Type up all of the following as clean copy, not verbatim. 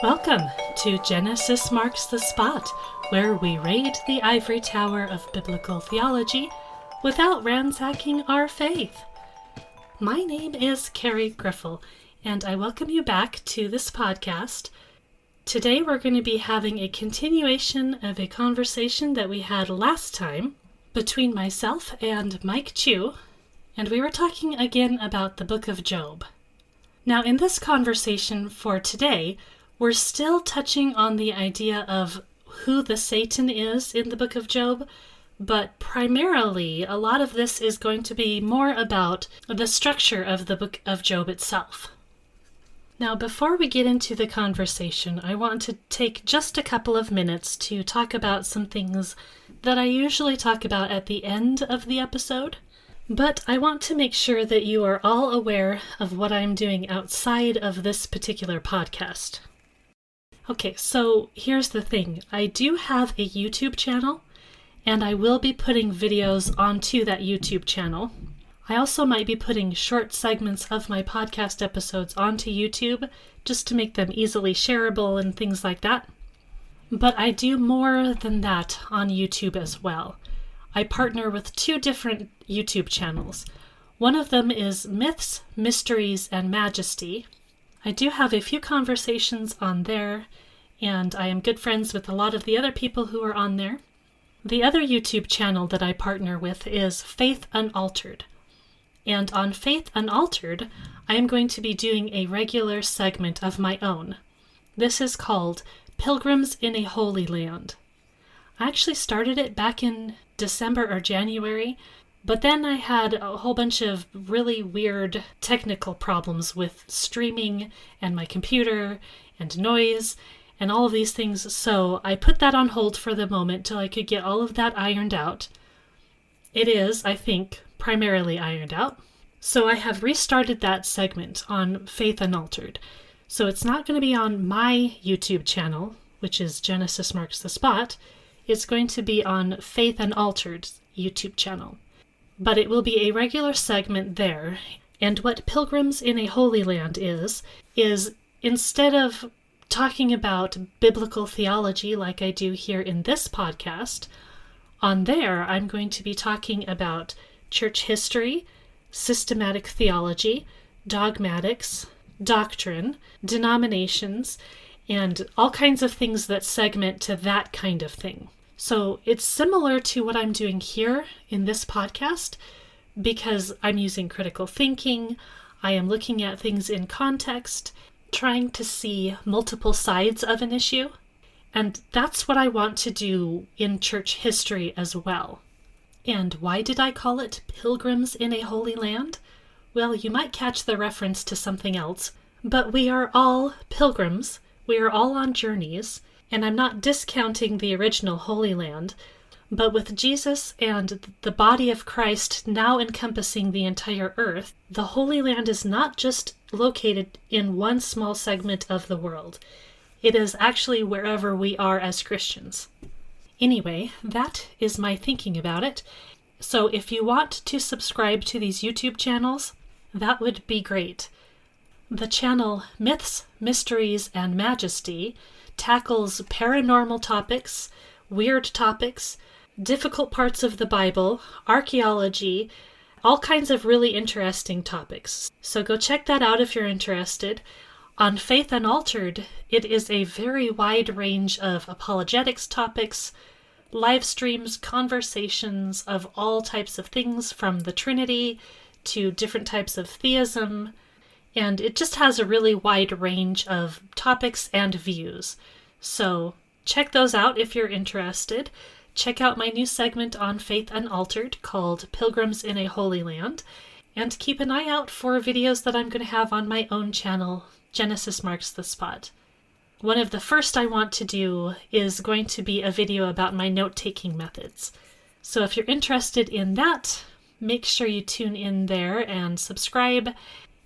Welcome to Genesis Marks the Spot, where we raid the ivory tower of biblical theology without ransacking our faith. My name is Carrie Griffel, and I welcome you back to this podcast. Today we're going to be having a continuation of a conversation that we had last time between myself and Mike Chu, and we were talking again about the book of Job. Now, in this conversation for today, we're still touching on the idea of who the Satan is in the book of Job, but primarily a lot of this is going to be more about the structure of the book of Job itself. Now, before we get into the conversation, I want to take just a couple of minutes to talk about some things that I usually talk about at the end of the episode, but I want to make sure that you are all aware of what I'm doing outside of this particular podcast. Okay, so here's the thing. I do have a YouTube channel, and I will be putting videos onto that YouTube channel. I also might be putting short segments of my podcast episodes onto YouTube, just to make them easily shareable and things like that. But I do more than that on YouTube as well. I partner with two different YouTube channels. One of them is Myths, Mysteries, and Majesty. I do have a few conversations on there, and I am good friends with a lot of the other people who are on there. The other YouTube channel that I partner with is Faith Unaltered. And on Faith Unaltered, I am going to be doing a regular segment of my own. This is called Pilgrims in a Holy Land. I actually started it back in December or January, but then I had a whole bunch of really weird technical problems with streaming and my computer and noise and all of these things, so I put that on hold for the moment till I could get all of that ironed out. It is, I think, primarily ironed out. So I have restarted that segment on Faith Unaltered. So it's not going to be on my YouTube channel, which is Genesis Marks the Spot. It's going to be on Faith Unaltered's YouTube channel. But it will be a regular segment there. And what Pilgrims in a Holy Land is instead of talking about biblical theology like I do here in this podcast, on there I'm going to be talking about church history, systematic theology, dogmatics, doctrine, denominations, and all kinds of things that segment to that kind of thing. So it's similar to what I'm doing here in this podcast because I'm using critical thinking, I am looking at things in context, trying to see multiple sides of an issue, and that's what I want to do in church history as well. And why did I call it Pilgrims in a Holy Land? Well, you might catch the reference to something else, but we are all pilgrims, we are all on journeys, and I'm not discounting the original Holy Land, but with Jesus and the body of Christ now encompassing the entire earth, the Holy Land is not just located in one small segment of the world. It is actually wherever we are as Christians. Anyway, that is my thinking about it. So if you want to subscribe to these YouTube channels, that would be great. The channel Myths, Mysteries, and Majesty tackles paranormal topics, weird topics, difficult parts of the Bible, archaeology, all kinds of really interesting topics. So go check that out if you're interested. On Faith Unaltered, it is a very wide range of apologetics topics, live streams, conversations of all types of things from the Trinity to different types of theism, and it just has a really wide range of topics and views. So check those out if you're interested. Check out my new segment on Faith Unaltered called Pilgrims in a Holy Land, and keep an eye out for videos that I'm going to have on my own channel, Genesis Marks the Spot. One of the first I want to do is going to be a video about my note-taking methods. So if you're interested in that, make sure you tune in there and subscribe.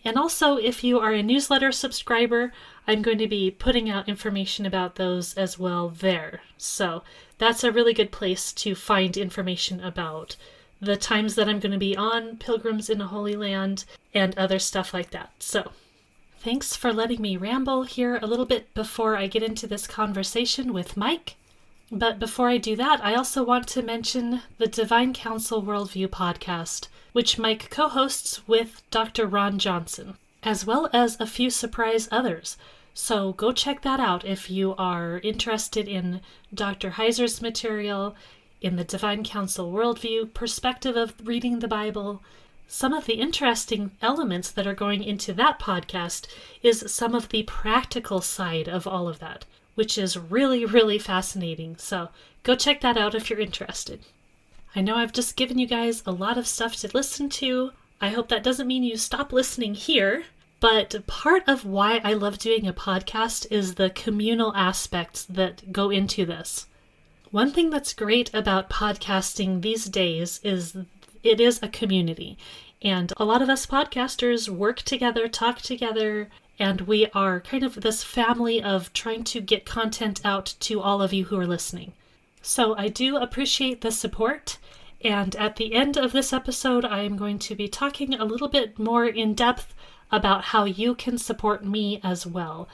And also, if you are a newsletter subscriber, I'm going to be putting out information about those as well there. So that's a really good place to find information about the times that I'm going to be on Pilgrims in a Holy Land and other stuff like that. So Thanks for letting me ramble here a little bit before I get into this conversation with Mike. But before I do that, I also want to mention the Divine Council Worldview podcast, which Mike co-hosts with Dr. Ron Johnson, as well as a few surprise others. So go check that out if you are interested in Dr. Heiser's material, in the Divine Council Worldview perspective of reading the Bible. Some of the interesting elements that are going into that podcast is some of the practical side of all of that, which is really, really fascinating. So go check that out if you're interested. I know I've just given you guys a lot of stuff to listen to. I hope that doesn't mean you stop listening here, but part of why I love doing a podcast is the communal aspects that go into this. One thing that's great about podcasting these days is it is a community, and a lot of us podcasters work together, talk together, and we are kind of this family of trying to get content out to all of you who are listening. So I do appreciate the support, and at the end of this episode, I am going to be talking a little bit more in depth about how you can support me as well,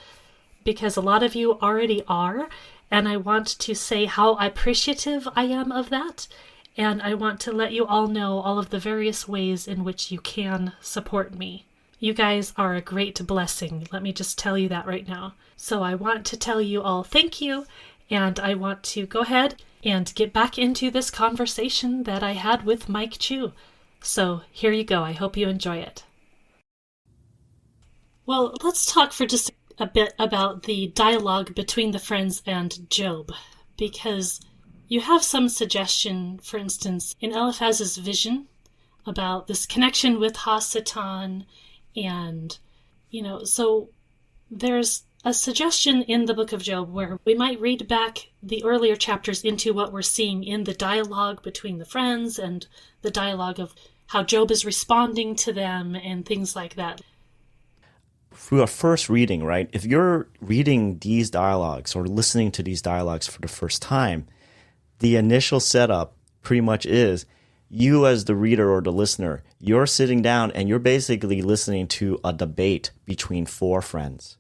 because a lot of you already are, and I want to say how appreciative I am of that, and I want to let you all know all of the various ways in which you can support me. You guys are a great blessing. Let me just tell you that right now. So I want to tell you all thank you, and I want to go ahead and get back into this conversation that I had with Mike Chu. So here you go. I hope you enjoy it. Well, let's talk for just a bit about the dialogue between the friends and Job, because you have some suggestion, for instance, in Eliphaz's vision about this connection with Ha-Satan. And, so there's a suggestion in the book of Job where we might read back the earlier chapters into what we're seeing in the dialogue between the friends and the dialogue of how Job is responding to them and things like that. Through a first reading, right? If you're reading these dialogues or listening to these dialogues for the first time, the initial setup pretty much is you as the reader or the listener, you're sitting down and you're basically listening to a debate between four friends.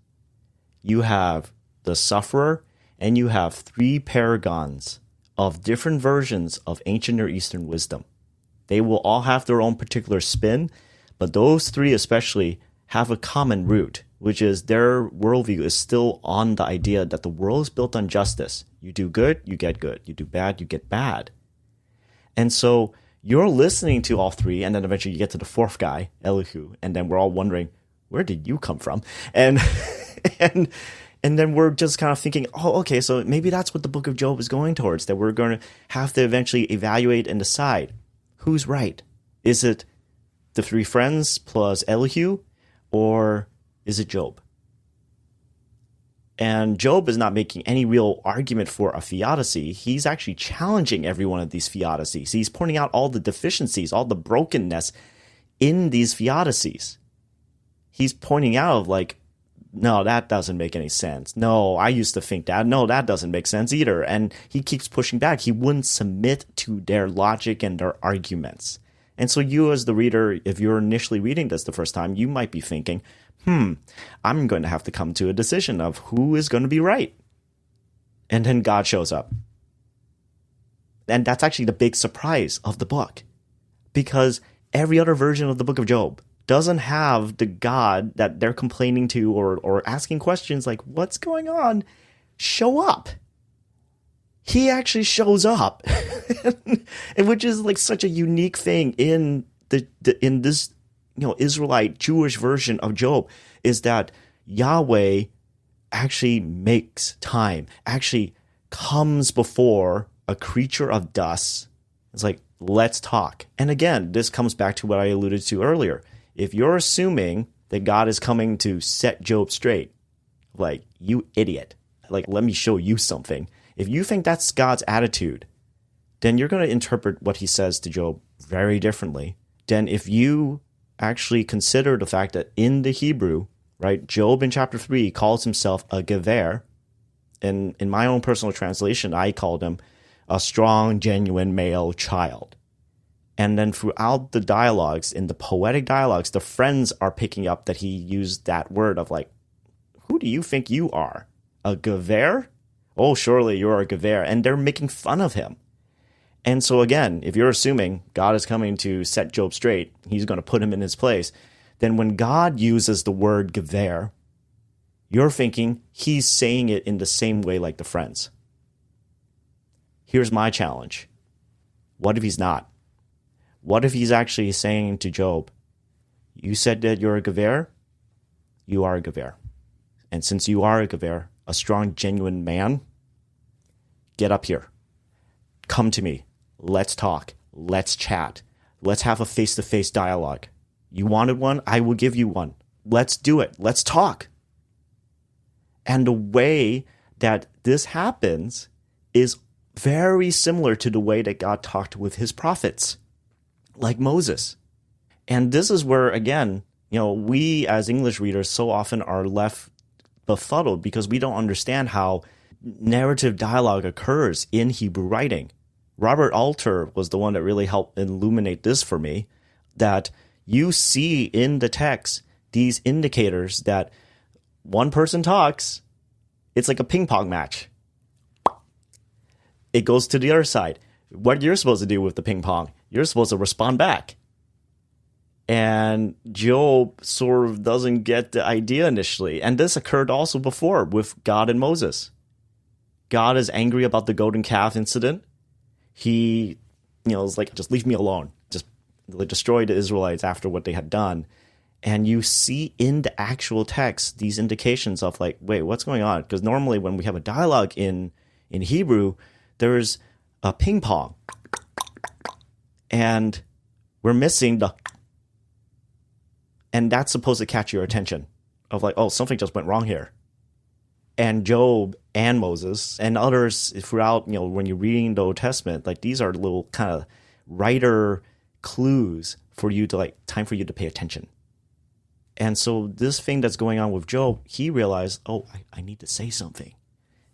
You have the sufferer and you have three paragons of different versions of ancient Near Eastern wisdom. They will all have their own particular spin, but those three especially have a common root, which is their worldview is still on the idea that the world is built on justice. You do good, you get good. You do bad, you get bad. And so you're listening to all three, and then eventually you get to the fourth guy, Elihu, and then we're all wondering, where did you come from? And and then we're just kind of thinking, oh, okay, so maybe that's what the book of Job is going towards, that we're going to have to eventually evaluate and decide who's right. Is it the three friends plus Elihu, or is it Job? And Job is not making any real argument for a theodicy. He's actually challenging every one of these theodicies. He's pointing out all the deficiencies, all the brokenness in these theodicies. He's pointing out like, no, that doesn't make any sense. No, I used to think that. No, that doesn't make sense either. And he keeps pushing back. He wouldn't submit to their logic and their arguments. And so you as the reader, if you're initially reading this the first time, you might be thinking, I'm going to have to come to a decision of who is going to be right. And then God shows up. And that's actually the big surprise of the book. Because every other version of the book of Job doesn't have the God that they're complaining to or asking questions like, what's going on, show up. He actually shows up, and which is like such a unique thing in in this Israelite Jewish version of Job, is that Yahweh actually makes time, actually comes before a creature of dust. It's like, let's talk. And again, this comes back to what I alluded to earlier. If you're assuming that God is coming to set Job straight, like, you idiot, like, let me show you something. If you think that's God's attitude, then you're going to interpret what he says to Job very differently than if you actually consider the fact that in the Hebrew, right, Job in chapter 3 calls himself a gever. And in my own personal translation, I called him a strong, genuine male child. And then throughout the dialogues, in the poetic dialogues, the friends are picking up that he used that word of like, who do you think you are? A Gever? Oh, surely you're a Gever. And they're making fun of him. And so again, if you're assuming God is coming to set Job straight, he's going to put him in his place, then when God uses the word Gever, you're thinking he's saying it in the same way like the friends. Here's my challenge. What if he's not? What if he's actually saying to Job, you said that you're a Gever? You are a Gever. And since you are a Gever, a strong, genuine man, get up here. Come to me. Let's talk. Let's chat. Let's have a face-to-face dialogue. You wanted one? I will give you one. Let's do it. Let's talk. And the way that this happens is very similar to the way that God talked with his prophets, like Moses. And this is where, again, we as English readers so often are left befuddled because we don't understand how narrative dialogue occurs in Hebrew writing. Robert Alter was the one that really helped illuminate this for me, that you see in the text these indicators that one person talks, it's like a ping pong match. It goes to the other side. What you're supposed to do with the ping pong, you're supposed to respond back. And Job sort of doesn't get the idea initially. And this occurred also before with God and Moses. God is angry about the golden calf incident. He, is like, just leave me alone. Just destroy the Israelites after what they had done. And you see in the actual text these indications of like, wait, what's going on? Because normally when we have a dialogue in Hebrew, there's a ping pong. And we're missing the... And that's supposed to catch your attention of like, oh, something just went wrong here. And Job and Moses and others throughout, when you're reading the Old Testament, like these are little kind of writer clues for you to time for you to pay attention. And so this thing that's going on with Job, he realized, oh, I need to say something.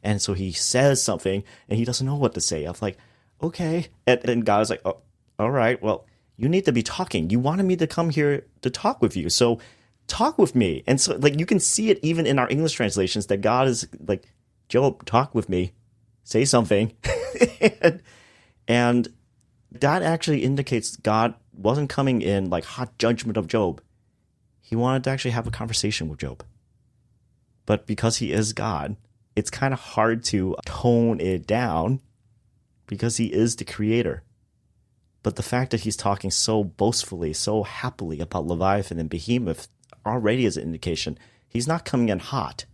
And so he says something and he doesn't know what to say. I'm like, okay. And God's like, oh, all right, well, you need to be talking. You wanted me to come here to talk with you. So talk with me. And so you can see it even in our English translations that God is like, Job, talk with me. Say something. and that actually indicates God wasn't coming in like hot judgment of Job. He wanted to actually have a conversation with Job. But because he is God, it's kind of hard to tone it down because he is the creator. But the fact that he's talking so boastfully, so happily about Leviathan and Behemoth already is an indication he's not coming in hot.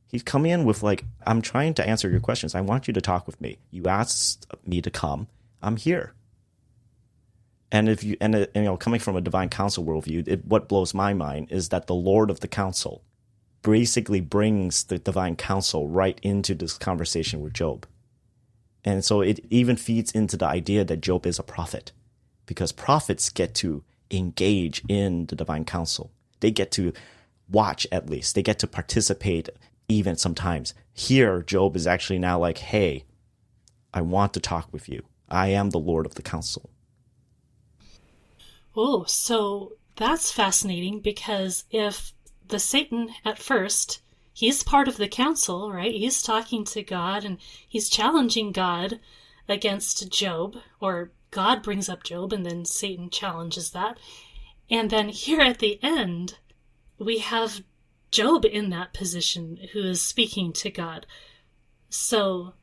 He's coming in with like, I'm trying to answer your questions. I want you to talk with me. You asked me to come. I'm here. And if you coming from a divine council worldview, what blows my mind is that the Lord of the council basically brings the divine council right into this conversation with Job. And so it even feeds into the idea that Job is a prophet, because prophets get to engage in the divine council. They get to watch, at least. They get to participate even sometimes. Here, Job is actually now like, hey, I want to talk with you. I am the Lord of the council. Oh, so that's fascinating, because if the Satan at first, he's part of the council, right? He's talking to God and he's challenging God against Job, or God brings up Job and then Satan challenges that. And then here at the end, we have Job in that position who is speaking to God. So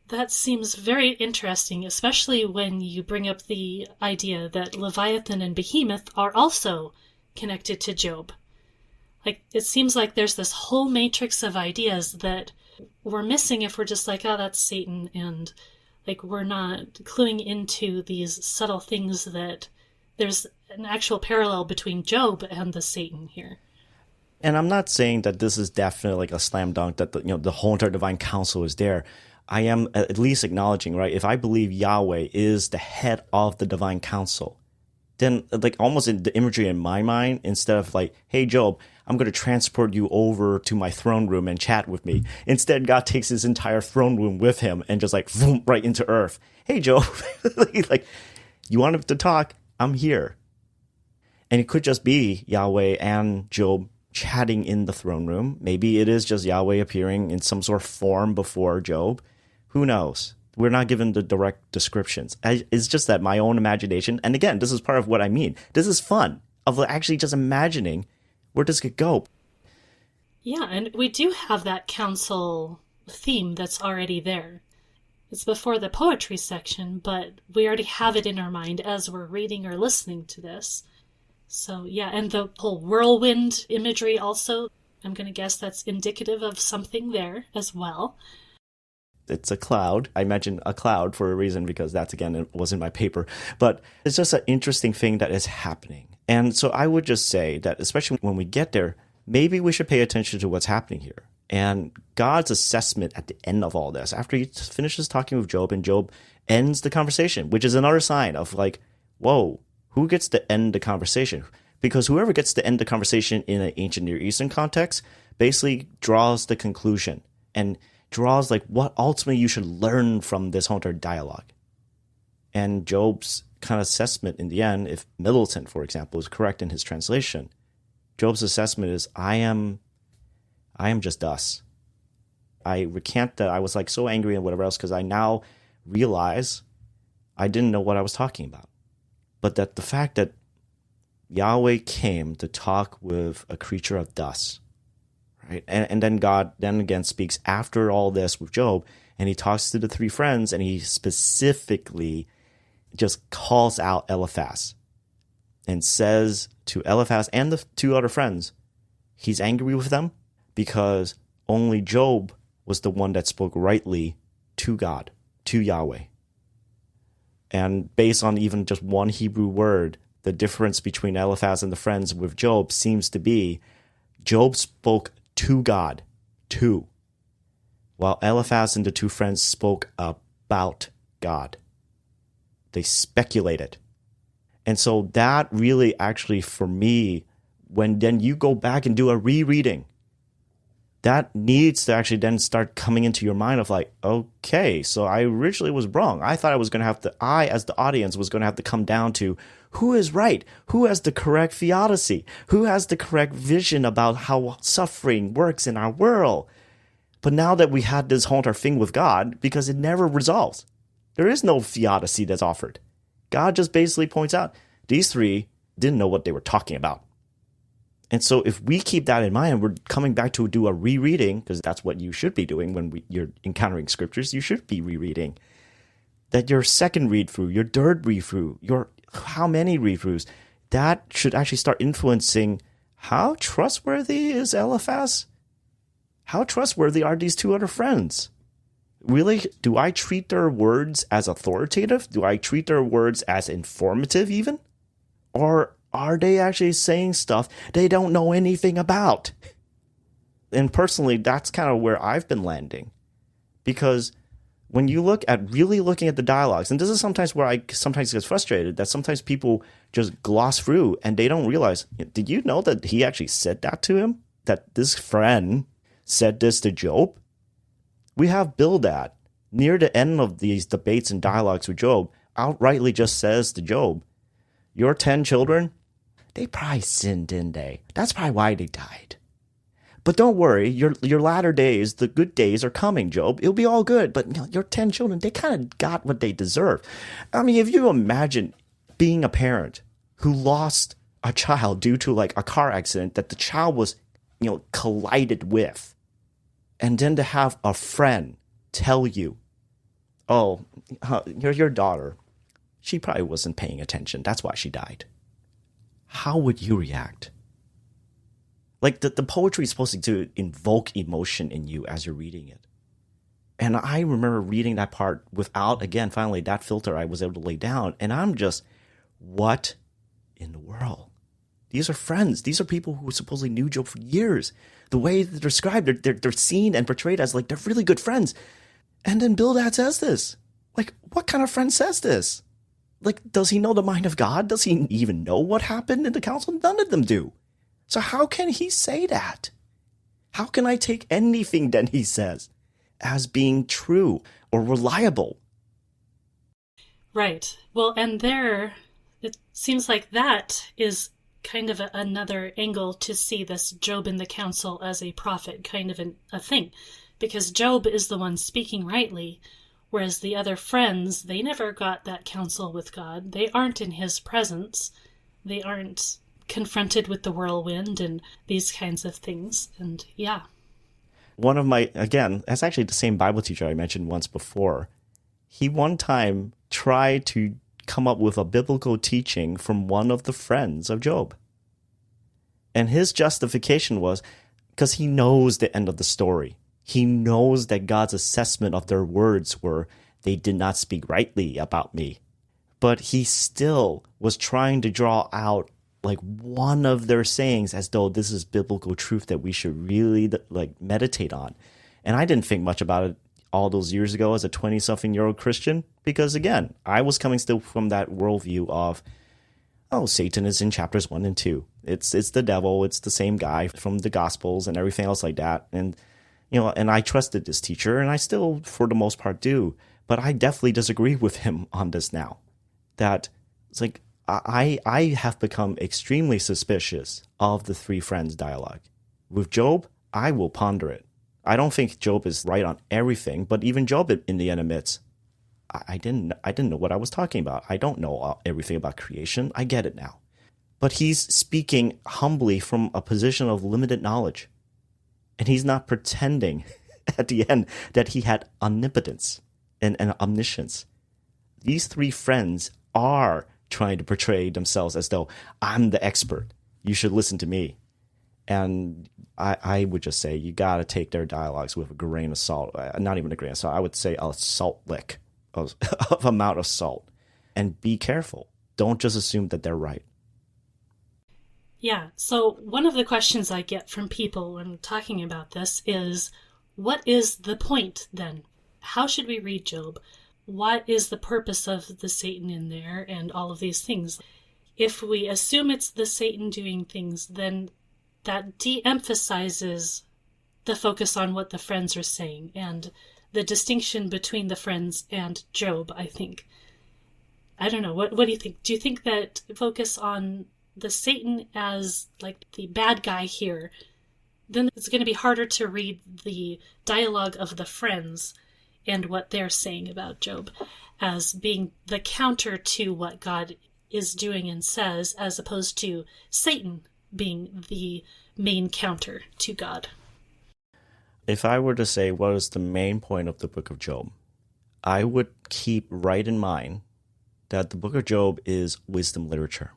that seems very interesting, especially when you bring up the idea that Leviathan and Behemoth are also connected to Job. Like, it seems like there's this whole matrix of ideas that we're missing if we're just like, oh, that's Satan, and like we're not cluing into these subtle things that there's an actual parallel between Job and the Satan here. And I'm not saying that this is definitely like a slam dunk, that the whole entire divine council is there. I am at least acknowledging, right, if I believe Yahweh is the head of the divine council, then like almost in the imagery in my mind, instead of like, hey, Job, I'm going to transport you over to my throne room and chat with me. Instead, God takes his entire throne room with him and just like, boom, right into earth. Hey, Job. like, You want him to talk? I'm here. And it could just be Yahweh and Job chatting in the throne room. Maybe it is just Yahweh appearing in some sort of form before Job. Who knows? We're not given the direct descriptions. It's just that my own imagination. And again, this is part of what I mean. This is fun of actually just imagining where this could go. Yeah, and we do have that council theme that's already there. It's before the poetry section, but we already have it in our mind as we're reading or listening to this. So yeah, and the whole whirlwind imagery also, I'm going to guess that's indicative of something there as well. It's a cloud. I mentioned a cloud for a reason because that's, again, it was in my paper. But it's just an interesting thing that is happening. And so I would just say that, especially when we get there, maybe we should pay attention to what's happening here. And God's assessment at the end of all this, after he finishes talking with Job and Job ends the conversation, which is another sign of like, whoa, who gets to end the conversation? Because whoever gets to end the conversation in an ancient Near Eastern context basically draws the conclusion and draws like what ultimately you should learn from this whole entire dialogue. And Job's kind of assessment in the end, if Middleton, for example, is correct in his translation, Job's assessment is, I am just dust. I recant that I was like so angry and whatever else because I now realize I didn't know what I was talking about. But that the fact that Yahweh came to talk with a creature of dust, right? And then God then again speaks after all this with Job, and he talks to the three friends, and he specifically just calls out Eliphaz and says to Eliphaz and the two other friends, he's angry with them because only Job was the one that spoke rightly to God, to Yahweh. And based on even just one Hebrew word, the difference between Eliphaz and the friends with Job seems to be Job spoke to God, while Eliphaz and the two friends spoke about God. They speculated. And so that really actually, for me, when then you go back and do a rereading, that needs to actually then start coming into your mind of like, okay, so I originally was wrong. I thought I, as the audience, was going to have to come down to who is right, who has the correct theodicy, who has the correct vision about how suffering works in our world. But now that we had this whole entire thing with God, because it never resolves, there is no theodicy that's offered. God just basically points out these three didn't know what they were talking about. And so if we keep that in mind, we're coming back to do a rereading, because that's what you should be doing when you're encountering scriptures. You should be rereading. That your second read-through, your third read-through, your how many read-throughs, that should actually start influencing how trustworthy is Eliphaz? How trustworthy are these two other friends? Really, do I treat their words as authoritative? Do I treat their words as informative even? Or are they actually saying stuff they don't know anything about? And personally, that's kind of where I've been landing. Because when you look at really looking at the dialogues, and this is sometimes where I sometimes get frustrated, that sometimes people just gloss through and they don't realize, did you know that he actually said that to him? That this friend said this to Job? We have Bildad, near the end of these debates and dialogues with Job, outrightly just says to Job, your 10 children, they probably sinned, didn't they? That's probably why they died. But don't worry, your latter days, the good days are coming, Job. It'll be all good. But your 10 children, they kind of got what they deserve. I mean, if you imagine being a parent who lost a child due to like a car accident that the child was, collided with, and then to have a friend tell you, oh, your daughter, she probably wasn't paying attention. That's why she died. How would you react? Like the poetry is supposed to invoke emotion in you as you're reading it. And I remember reading that part without, again, finally, that filter I was able to lay down. And I'm just, what in the world? These are friends. These are people who supposedly knew Job for years. The way they're described, they're seen and portrayed as like they're really good friends. And then Bildad says this. Like, what kind of friend says this? Like, does he know the mind of God? Does he even know what happened in the council? None of them do. So how can he say that? How can I take anything that he says as being true or reliable? Right. Well, and there, it seems like that is kind of another angle to see this Job in the council as a prophet kind of a thing. Because Job is the one speaking rightly, whereas the other friends, they never got that counsel with God. They aren't in his presence. They aren't confronted with the whirlwind and these kinds of things. And yeah. One of my, again, that's actually the same Bible teacher I mentioned once before. He one time tried to come up with a biblical teaching from one of the friends of Job. And his justification was because he knows the end of the story. He knows that God's assessment of their words were, they did not speak rightly about me. But he still was trying to draw out like one of their sayings as though this is biblical truth that we should really like meditate on. And I didn't think much about it all those years ago as a 20-something-year-old Christian, because again, I was coming still from that worldview of, oh, Satan is in chapters 1 and 2. It's the devil. It's the same guy from the Gospels and everything else like that. And, you know, and I trusted this teacher, and I still, for the most part, do. But I definitely disagree with him on this now. That it's like, I have become extremely suspicious of the three friends dialogue. With Job, I will ponder it. I don't think Job is right on everything, but even Job in the end admits, I didn't know what I was talking about. I don't know everything about creation. I get it now. But he's speaking humbly from a position of limited knowledge. And he's not pretending at the end that he had omnipotence and omniscience. These three friends are trying to portray themselves as though I'm the expert. You should listen to me. And I would just say you got to take their dialogues with a grain of salt. Not even a grain of salt. I would say a salt lick of amount of salt. And be careful. Don't just assume that they're right. Yeah, so one of the questions I get from people when talking about this is, what is the point then? How should we read Job? What is the purpose of the Satan in there and all of these things? If we assume it's the Satan doing things, then that de-emphasizes the focus on what the friends are saying and the distinction between the friends and Job, I think. I don't know, what do you think? Do you think that focus on the Satan as like the bad guy here, then it's going to be harder to read the dialogue of the friends and what they're saying about Job as being the counter to what God is doing and says, as opposed to Satan being the main counter to God. If I were to say what is the main point of the book of Job, I would keep right in mind that the book of Job is wisdom literature.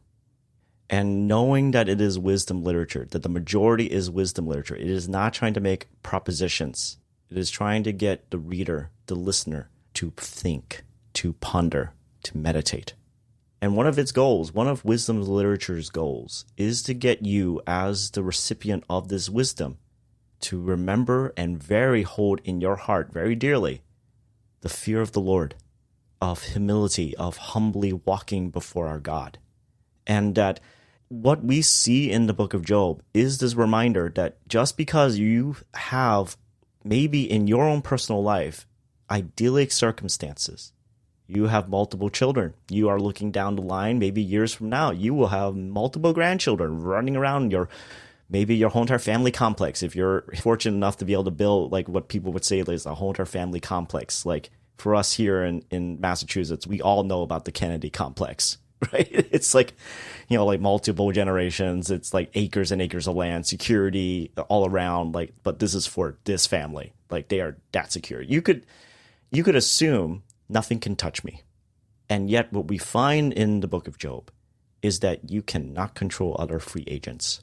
And knowing that it is wisdom literature, that the majority is wisdom literature, it is not trying to make propositions. It is trying to get the reader, the listener, to think, to ponder, to meditate. And one of its goals, one of wisdom literature's goals, is to get you as the recipient of this wisdom to remember and very hold in your heart very dearly the fear of the Lord, of humility, of humbly walking before our God. And that what we see in the book of Job is this reminder that just because you have, maybe in your own personal life, idyllic circumstances, you have multiple children, you are looking down the line, maybe years from now, you will have multiple grandchildren running around maybe your whole entire family complex, if you're fortunate enough to be able to build like what people would say is a whole entire family complex. Like for us here in Massachusetts, we all know about the Kennedy complex, right? It's like, like multiple generations. It's like acres and acres of land, security all around. Like, but this is for this family. Like they are that secure. You could assume nothing can touch me. And yet what we find in the book of Job is that you cannot control other free agents.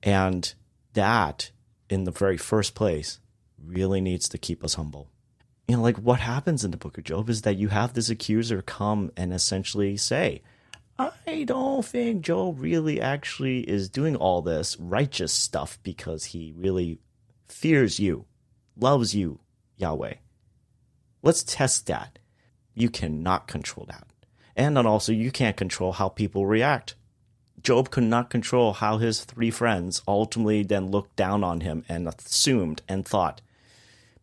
And that, in the very first place, really needs to keep us humble. Like what happens in the book of Job is that you have this accuser come and essentially say, I don't think Job really actually is doing all this righteous stuff because he really fears you, loves you, Yahweh. Let's test that. You cannot control that. And then also you can't control how people react. Job could not control how his three friends ultimately then looked down on him and assumed and thought,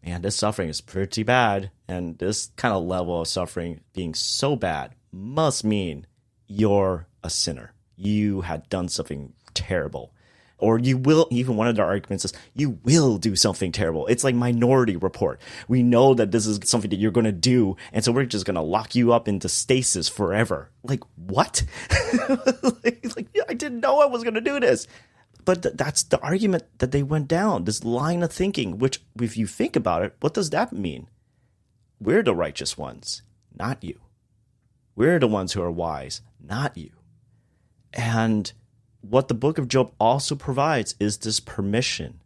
man, this suffering is pretty bad. And this kind of level of suffering being so bad, must mean you're a sinner. You had done something terrible. Or you will, even one of their arguments is, you will do something terrible. It's like Minority Report. We know that this is something that you're going to do, and so we're just going to lock you up into stasis forever. Like, what? Yeah, I didn't know I was going to do this. But that's the argument that they went down, this line of thinking, which, if you think about it, what does that mean? We're the righteous ones, not you. We're the ones who are wise, not you. And what the book of Job also provides is this permission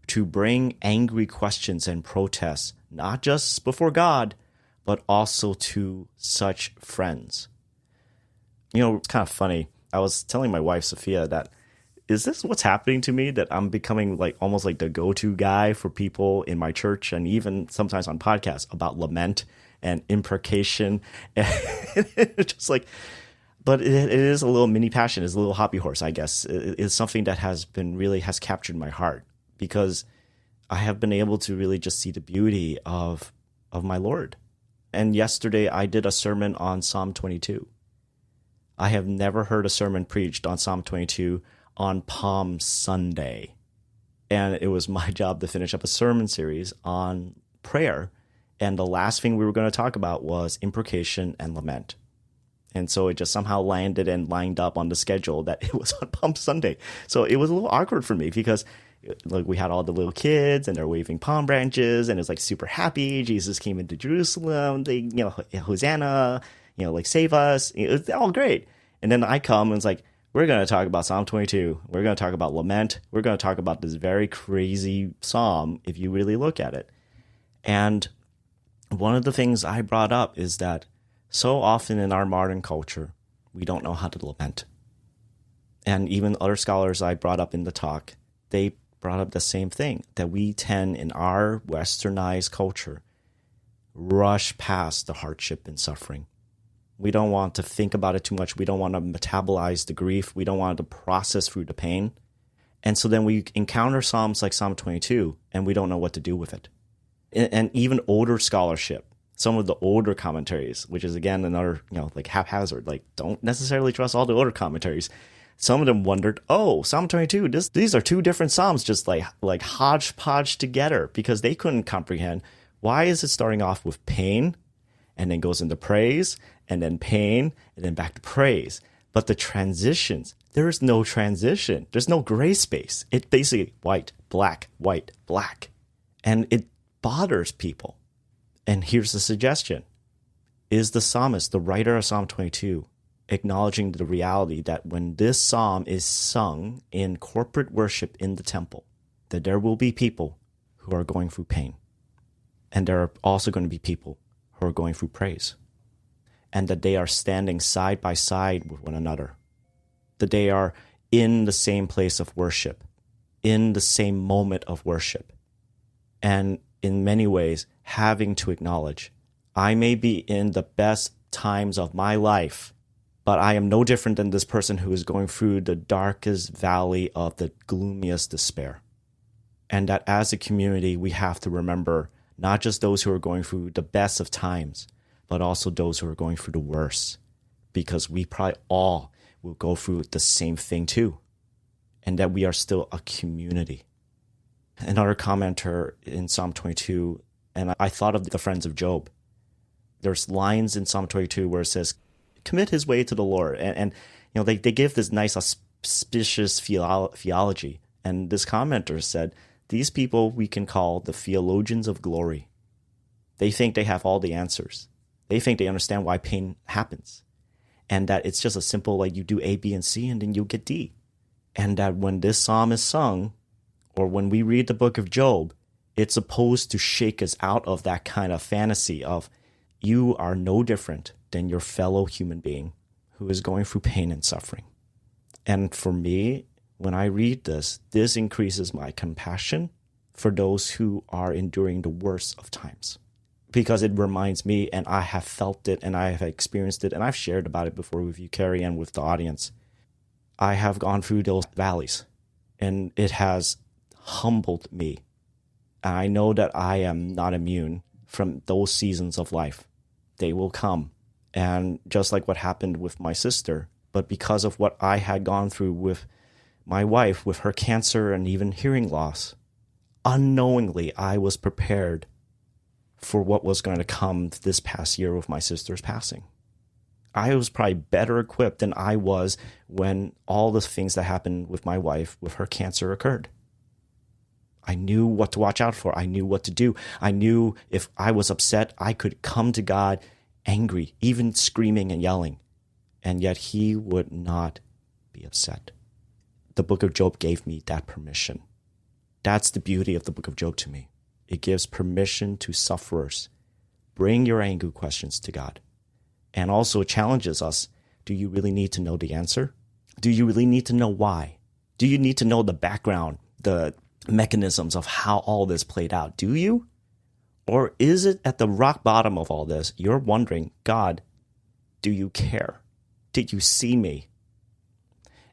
to bring angry questions and protests, not just before God, but also to such friends. You know, it's kind of funny. I was telling my wife, Sophia, that is this what's happening to me, that I'm becoming like almost like the go-to guy for people in my church and even sometimes on podcasts about lament and imprecation. And just like, but it is a little mini passion, it's a little hobby horse, I guess. It's something that has captured my heart, because I have been able to really just see the beauty of my Lord. And yesterday I did a sermon on Psalm 22. I have never heard a sermon preached on Psalm 22 on Palm Sunday. And it was my job to finish up a sermon series on prayer. And the last thing we were going to talk about was imprecation and lament. And so it just somehow landed and lined up on the schedule that it was on Palm Sunday. So it was a little awkward for me, because like we had all the little kids and they're waving palm branches and it's like super happy. Jesus came into Jerusalem. They, Hosanna, like save us. It's all great. And then I come and it's like, we're going to talk about Psalm 22. We're going to talk about lament. We're going to talk about this very crazy psalm if you really look at it. And one of the things I brought up is that so often in our modern culture, we don't know how to lament. And even other scholars I brought up in the talk, they brought up the same thing, that we tend in our westernized culture rush past the hardship and suffering. We don't want to think about it too much. We don't want to metabolize the grief. We don't want to process through the pain. And so then we encounter Psalms like Psalm 22, and we don't know what to do with it. And even older scholarship, some of the older commentaries, which is again another, like haphazard, like don't necessarily trust all the older commentaries. Some of them wondered, Psalm 22, these are two different Psalms just like hodgepodge together, because they couldn't comprehend, why is it starting off with pain and then goes into praise and then pain and then back to praise? But the transitions, there is no transition. There's no gray space. It's basically white, black, white, black. And it bothers people. And here's the suggestion. Is the psalmist, the writer of Psalm 22, acknowledging the reality that when this psalm is sung in corporate worship in the temple, that there will be people who are going through pain. And there are also going to be people who are going through praise. And that they are standing side by side with one another. That they are in the same place of worship, in the same moment of worship. And in many ways, having to acknowledge, I may be in the best times of my life, but I am no different than this person who is going through the darkest valley of the gloomiest despair. And that as a community, we have to remember not just those who are going through the best of times, but also those who are going through the worst, because we probably all will go through the same thing too, and that we are still a community. Another commenter in Psalm 22, and I thought of the friends of Job. There's lines in Psalm 22 where it says, commit his way to the Lord. And they give this nice auspicious theology. And this commenter said, these people we can call the theologians of glory. They think they have all the answers. They think they understand why pain happens. And that it's just a simple, like you do A, B, and C, and then you get D. And that when this psalm is sung, or when we read the book of Job, it's supposed to shake us out of that kind of fantasy of you are no different than your fellow human being who is going through pain and suffering. And for me, when I read this increases my compassion for those who are enduring the worst of times. Because it reminds me, and I have felt it, and I have experienced it, and I've shared about it before with you, Carrie, and with the audience. I have gone through those valleys, and it has humbled me. And I know that I am not immune from those seasons of life. They will come, And just like what happened with my sister, but because of what I had gone through with my wife, with her cancer and even hearing loss, unknowingly I was prepared for what was going to come this past year with my sister's passing. I was probably better equipped than I was when all the things that happened with my wife, with her cancer, occurred. I knew what to watch out for. I knew what to do. I knew if I was upset, I could come to God angry, even screaming and yelling, and yet he would not be upset. The book of Job gave me that permission. That's the beauty of the book of Job to me. It gives permission to sufferers. Bring your anger questions to God. And also challenges us. Do you really need to know the answer? Do you really need to know why? Do you need to know the background, the mechanisms of how all this played out? Do you? Or is it at the rock bottom of all this, you're wondering, God, do you care? Did you see me?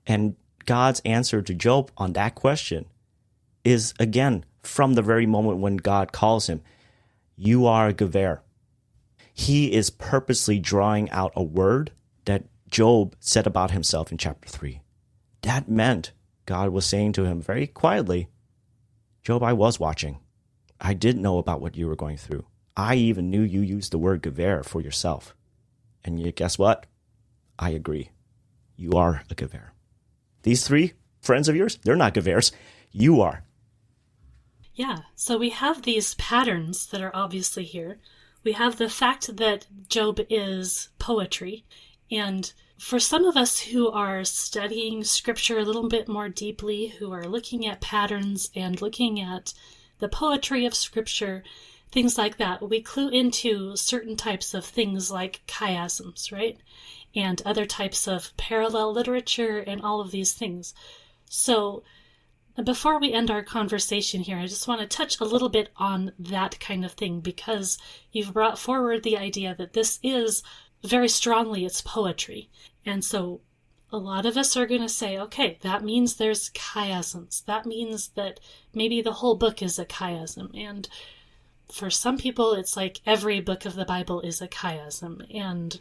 And God's answer to Job on that question is, again, from the very moment when God calls him, you are a Gever. He is purposely drawing out a word that Job said about himself in chapter 3. That meant God was saying to him very quietly, Job, I was watching. I did know about what you were going through. I even knew you used the word Gever for yourself. And guess what? I agree. You are a Gever. These three friends of yours, they're not Gevers. You are. Yeah, so we have these patterns that are obviously here. We have the fact that Job is poetry. And for some of us who are studying scripture a little bit more deeply, who are looking at patterns and looking at the poetry of scripture, things like that, we clue into certain types of things like chiasms, right? And other types of parallel literature and all of these things. So before we end our conversation here, I just want to touch a little bit on that kind of thing, because you've brought forward the idea that this is very strongly, it's poetry. And so a lot of us are going to say, okay, that means there's chiasms. That means that maybe the whole book is a chiasm. And for some people, it's like every book of the Bible is a chiasm. And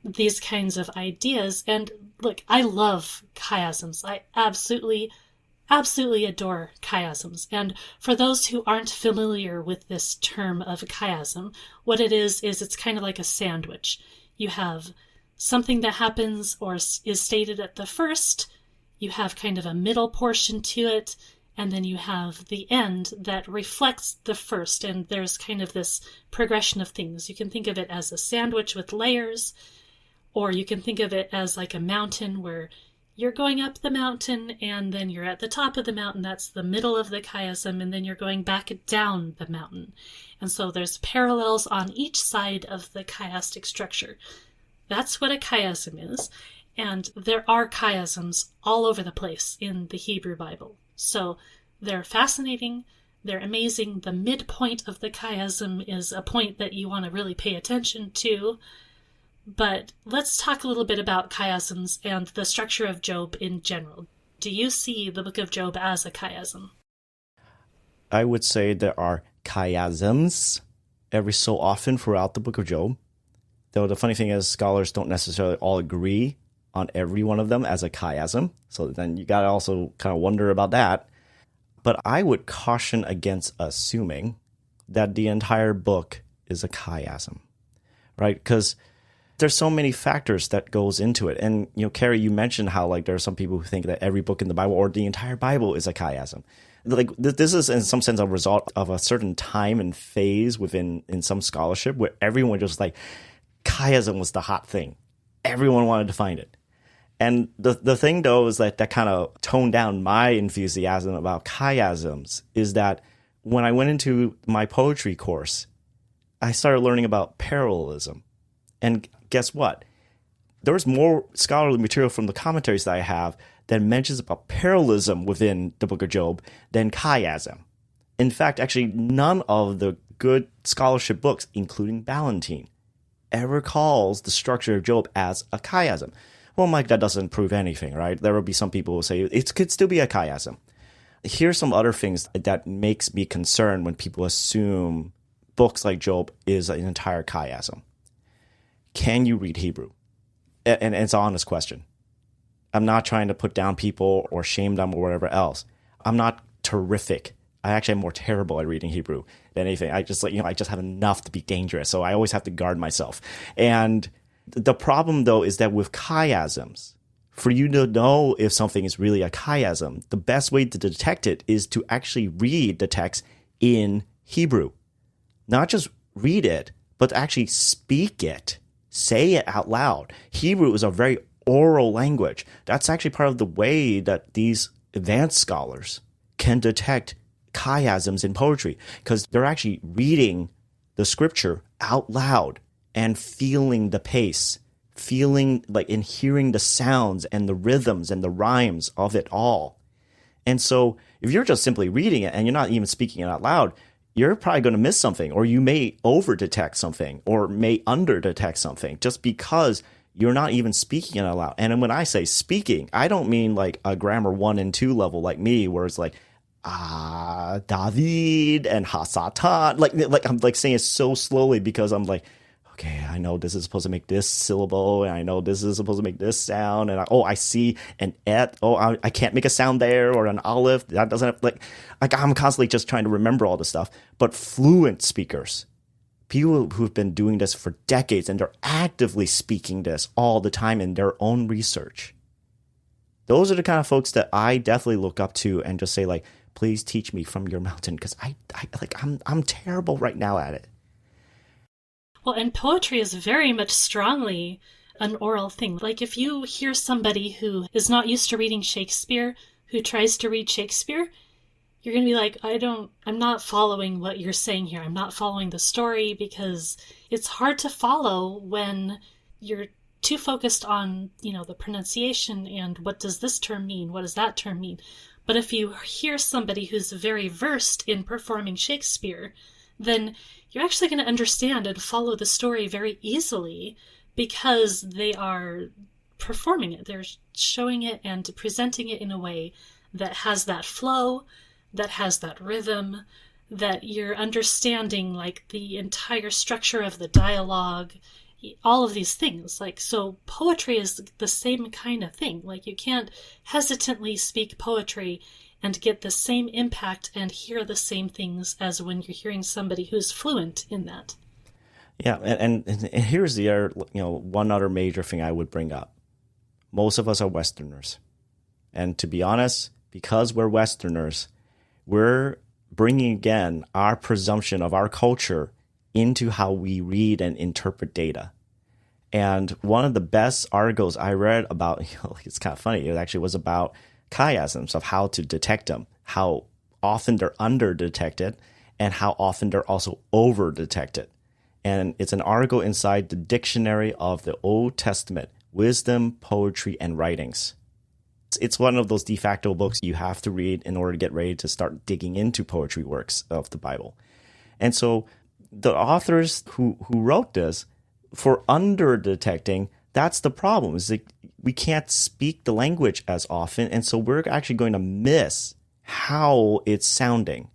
these kinds of ideas. And look, I love chiasms. I absolutely adore chiasms. And for those who aren't familiar with this term of chiasm, what it is it's kind of like a sandwich. You have something that happens or is stated at the first, you have kind of a middle portion to it, and then you have the end that reflects the first, and there's kind of this progression of things. You can think of it as a sandwich with layers, or you can think of it as like a mountain where you're going up the mountain and then you're at the top of the mountain. That's the middle of the chiasm, and then you're going back down the mountain. And so there's parallels on each side of the chiastic structure. That's what a chiasm is. And there are chiasms all over the place in the Hebrew Bible. So they're fascinating. They're amazing. The midpoint of the chiasm is a point that you want to really pay attention to. But let's talk a little bit about chiasms and the structure of Job in general. Do you see the book of Job as a chiasm? I would say there are chiasms every so often throughout the book of Job. Though the funny thing is, scholars don't necessarily all agree on every one of them as a chiasm. So then you got to also kind of wonder about that. But I would caution against assuming that the entire book is a chiasm, right? Because there's so many factors that goes into it. And, Carrie, you mentioned how, like, there are some people who think that every book in the Bible or the entire Bible is a chiasm. Like, this is, in some sense, a result of a certain time and phase in some scholarship where everyone just, like, chiasm was the hot thing. Everyone wanted to find it. And the thing, though, is that kind of toned down my enthusiasm about chiasms is that when I went into my poetry course, I started learning about parallelism. And guess what? There was more scholarly material from the commentaries that I have that mentions about parallelism within the book of Job than chiasm. In fact, actually, none of the good scholarship books, including Ballantine, ever calls the structure of Job as a chiasm. Well, Mike, that doesn't prove anything, right? There will be some people who say it could still be a chiasm. Here's some other things that makes me concerned when people assume books like Job is an entire chiasm. can you read Hebrew? And it's an honest question. I'm not trying to put down people or shame them or whatever else. I'm not terrific. I actually am more terrible at reading Hebrew than anything. I just I just have enough to be dangerous. So I always have to guard myself. And the problem though is that with chiasms, for you to know if something is really a chiasm, the best way to detect it is to actually read the text in Hebrew. Not just read it, but actually speak it. Say it out loud. Hebrew is a very oral language. That's actually part of the way that these advanced scholars can detect chiasms in poetry, because they're actually reading the scripture out loud and feeling the pace, feeling and hearing the sounds and the rhythms and the rhymes of it all. And so if you're just simply reading it and you're not even speaking it out loud, you're probably going to miss something, or you may over-detect something, or may under-detect something, just because you're not even speaking it out loud. And when I say speaking, I don't mean like a grammar 1 and 2 level like me, where it's like, David and Hasatan. Like I'm like saying it so slowly because I'm like, okay, I know this is supposed to make this syllable, and I know this is supposed to make this sound, and I see an et. Oh, I can't make a sound there, or an aleph. That doesn't have, like I'm constantly just trying to remember all this stuff. But fluent speakers, people who've been doing this for decades, and they're actively speaking this all the time in their own research. Those are the kind of folks that I definitely look up to and just say, like, please teach me from your mountain, because I'm terrible right now at it. Well, and poetry is very much strongly an oral thing. Like if you hear somebody who is not used to reading Shakespeare, who tries to read Shakespeare, you're going to be like, I'm not following what you're saying here. I'm not following the story, because it's hard to follow when you're too focused on, the pronunciation and what does this term mean? What does that term mean? But if you hear somebody who's very versed in performing Shakespeare, then you're actually going to understand and follow the story very easily, because they are performing it. They're showing it and presenting it in a way that has that flow, that has that rhythm, that you're understanding like the entire structure of the dialogue, all of these things. So poetry is the same kind of thing. Like you can't hesitantly speak poetry and get the same impact and hear the same things as when you're hearing somebody who's fluent in that. Yeah, and here's the other, one other major thing I would bring up. Most of us are Westerners. And to be honest, because we're Westerners, we're bringing again our presumption of our culture into how we read and interpret data. And one of the best articles I read about, it's kind of funny, it actually was about chiasms, of how to detect them, how often they're under-detected, and how often they're also over-detected. And it's an article inside the Dictionary of the Old Testament, Wisdom, Poetry, and Writings. It's one of those de facto books you have to read in order to get ready to start digging into poetry works of the Bible. And so the authors who wrote this, for under-detecting, that's the problem. Is that we can't speak the language as often, and so we're actually going to miss how it's sounding.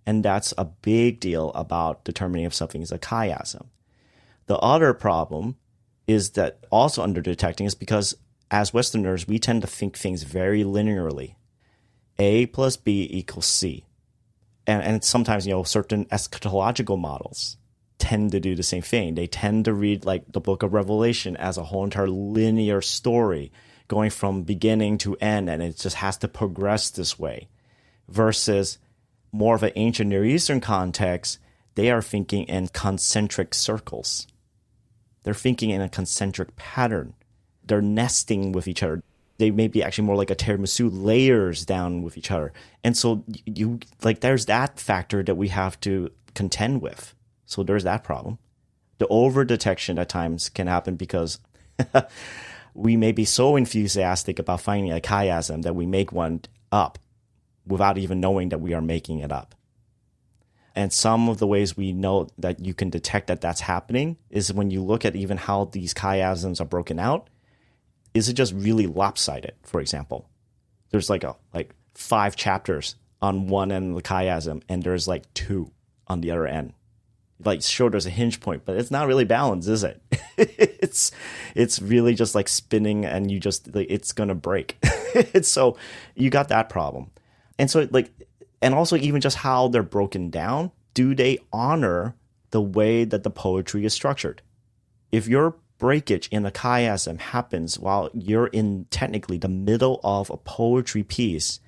And that's a big deal about determining if something is a chiasm. The other problem is that also under-detecting is because as Westerners, we tend to think things very linearly. A plus B equals C. And sometimes, certain eschatological models tend to do the same thing. They tend to read like the book of Revelation as a whole entire linear story going from beginning to end, and it just has to progress this way. Versus more of an ancient Near Eastern context, they are thinking in concentric circles. They're thinking in a concentric pattern. They're nesting with each other. They may be actually more like a tiramisu, layers down with each other. And so there's that factor that we have to contend with. So there's that problem. The over-detection at times can happen because we may be so enthusiastic about finding a chiasm that we make one up without even knowing that we are making it up. And some of the ways we know that you can detect that that's happening is when you look at even how these chiasms are broken out. Is it just really lopsided, for example? There's like 5 chapters on one end of the chiasm, and there's like 2 on the other end. like sure there's a hinge point, but it's not really balanced, is it? it's really just like spinning, and you just like, it's gonna break. So you got that problem. And so like, and also even just how they're broken down, do they honor the way that the poetry is structured? If your breakage in a chiasm happens while you're in technically the middle of a poetry piece,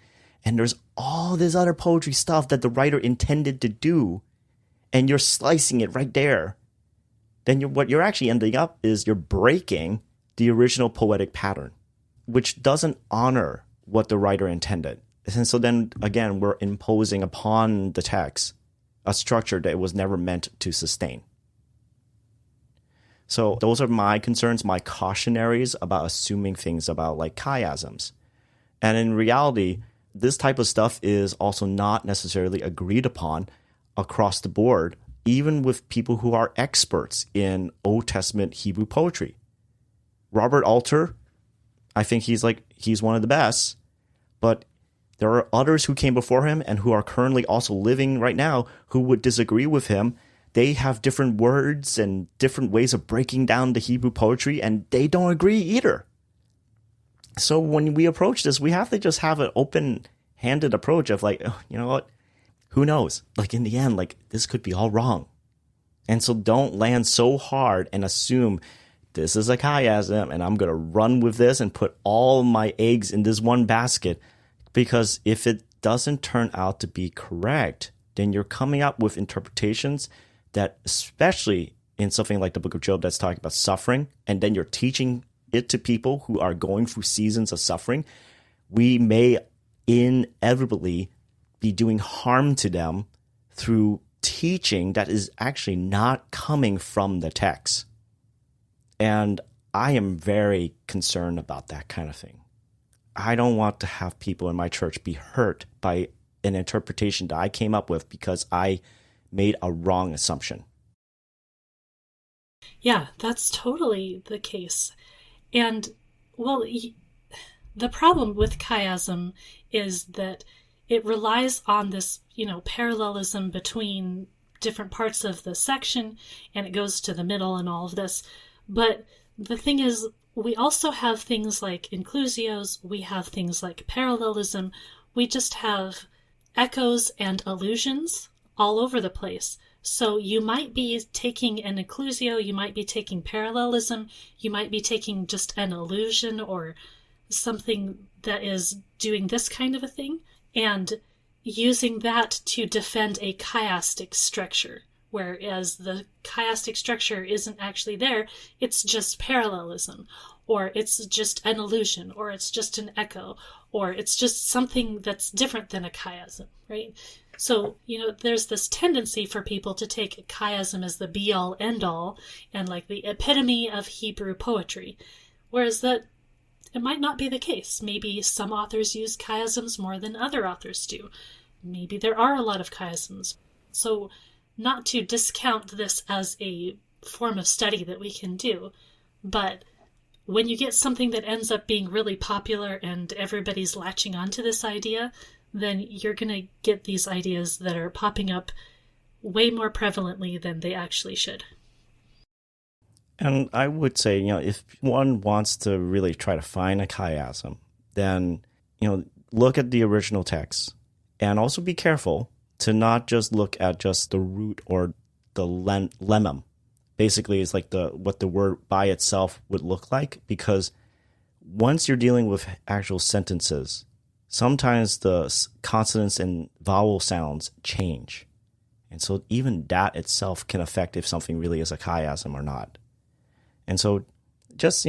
and there's all this other poetry stuff that the writer intended to do, and you're slicing it right there, then what you're actually ending up is you're breaking the original poetic pattern, which doesn't honor what the writer intended. And so then, again, we're imposing upon the text a structure that it was never meant to sustain. So those are my concerns, my cautionaries about assuming things about like chiasms. And in reality, this type of stuff is also not necessarily agreed upon across the board, even with people who are experts in Old Testament Hebrew poetry. Robert Alter, I think he's one of the best, but there are others who came before him and who are currently also living right now who would disagree with him. They have different words and different ways of breaking down the Hebrew poetry, and they don't agree either. So when we approach this, we have to just have an open-handed approach of like, oh, you know what? Who knows? Like in the end, like this could be all wrong. And so don't land so hard and assume this is a chiasm and I'm going to run with this and put all my eggs in this one basket. Because if it doesn't turn out to be correct, then you're coming up with interpretations that, especially in something like the Book of Job that's talking about suffering, and then you're teaching it to people who are going through seasons of suffering, we may inevitably be doing harm to them through teaching that is actually not coming from the text. And I am very concerned about that kind of thing. I don't want to have people in my church be hurt by an interpretation that I came up with because I made a wrong assumption. Yeah, that's totally the case. And, well, the problem with chiasm is that it relies on this, parallelism between different parts of the section, and it goes to the middle and all of this. But the thing is, we also have things like inclusios, we have things like parallelism, we just have echoes and allusions all over the place. So you might be taking an inclusio, you might be taking parallelism, you might be taking just an allusion or something that is doing this kind of a thing, and using that to defend a chiastic structure. Whereas the chiastic structure isn't actually there, it's just parallelism, or it's just an allusion, or it's just an echo, or it's just something that's different than a chiasm, right? So, there's this tendency for people to take a chiasm as the be-all, end-all, and like the epitome of Hebrew poetry, whereas that it might not be the case. Maybe some authors use chiasms more than other authors do. Maybe there are a lot of chiasms. So, not to discount this as a form of study that we can do, but when you get something that ends up being really popular and everybody's latching onto this idea, then you're going to get these ideas that are popping up way more prevalently than they actually should. And I would say, if one wants to really try to find a chiasm, then, look at the original text, and also be careful to not just look at just the root or the lemma. Basically, it's like what the word by itself would look like, because once you're dealing with actual sentences, sometimes the consonants and vowel sounds change. And so even that itself can affect if something really is a chiasm or not. And so just,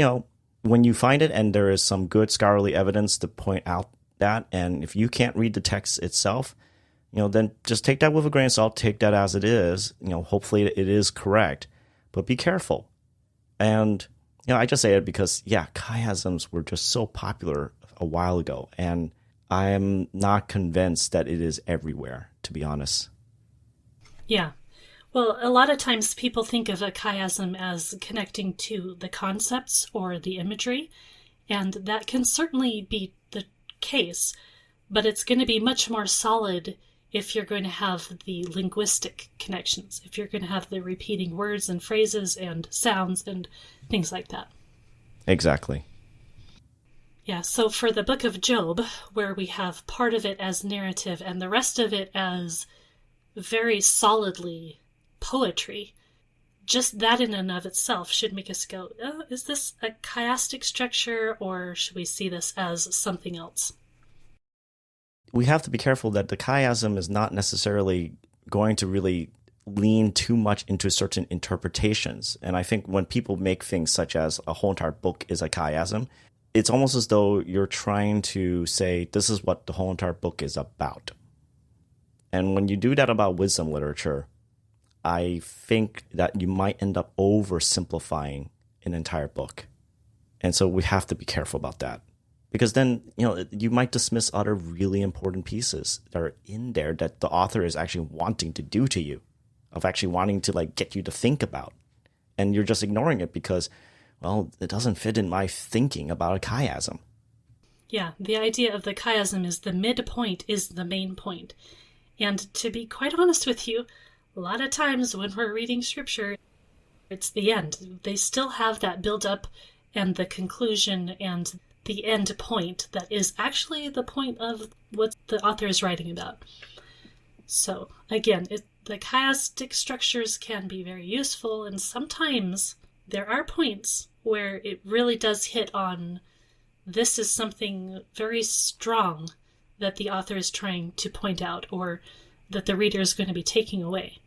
when you find it and there is some good scholarly evidence to point out that, and if you can't read the text itself, then just take that with a grain of salt, take that as it is. Hopefully it is correct, but be careful. And, I just say it because, chiasms were just so popular a while ago, and I am not convinced that it is everywhere, to be honest. Yeah. Well, a lot of times people think of a chiasm as connecting to the concepts or the imagery, and that can certainly be the case, but it's going to be much more solid if you're going to have the linguistic connections, if you're going to have the repeating words and phrases and sounds and things like that. Exactly. Yeah, so for the book of Job, where we have part of it as narrative and the rest of it as very solidly poetry, just that in and of itself should make us go, oh, is this a chiastic structure, or should we see this as something else? We have to be careful that the chiasm is not necessarily going to really lean too much into certain interpretations. And I think when people make things such as a whole entire book is a chiasm, it's almost as though you're trying to say, this is what the whole entire book is about. And when you do that about wisdom literature, I think that you might end up oversimplifying an entire book. And so we have to be careful about that. Because then, you might dismiss other really important pieces that are in there that the author is actually wanting to do to you, of actually wanting to get you to think about. And you're just ignoring it because, well, it doesn't fit in my thinking about a chiasm. Yeah, the idea of the chiasm is the midpoint is the main point. And to be quite honest with you, a lot of times when we're reading scripture, it's the end. They still have that build-up and the conclusion and the end point that is actually the point of what the author is writing about. So, again, the chiastic structures can be very useful, and sometimes there are points where it really does hit on this is something very strong that the author is trying to point out or that the reader is going to be taking away.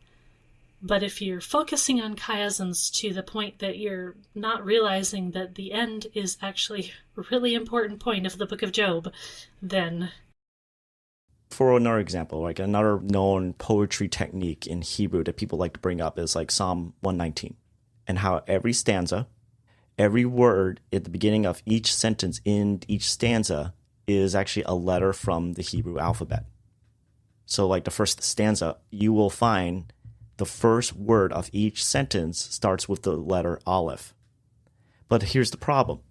But if you're focusing on chiasms to the point that you're not realizing that the end is actually a really important point of the book of Job, then... For another example, another known poetry technique in Hebrew that people like to bring up is Psalm 119, and how every stanza, every word at the beginning of each sentence in each stanza is actually a letter from the Hebrew alphabet. So the first stanza, you will find the first word of each sentence starts with the letter Aleph. But here's the problem.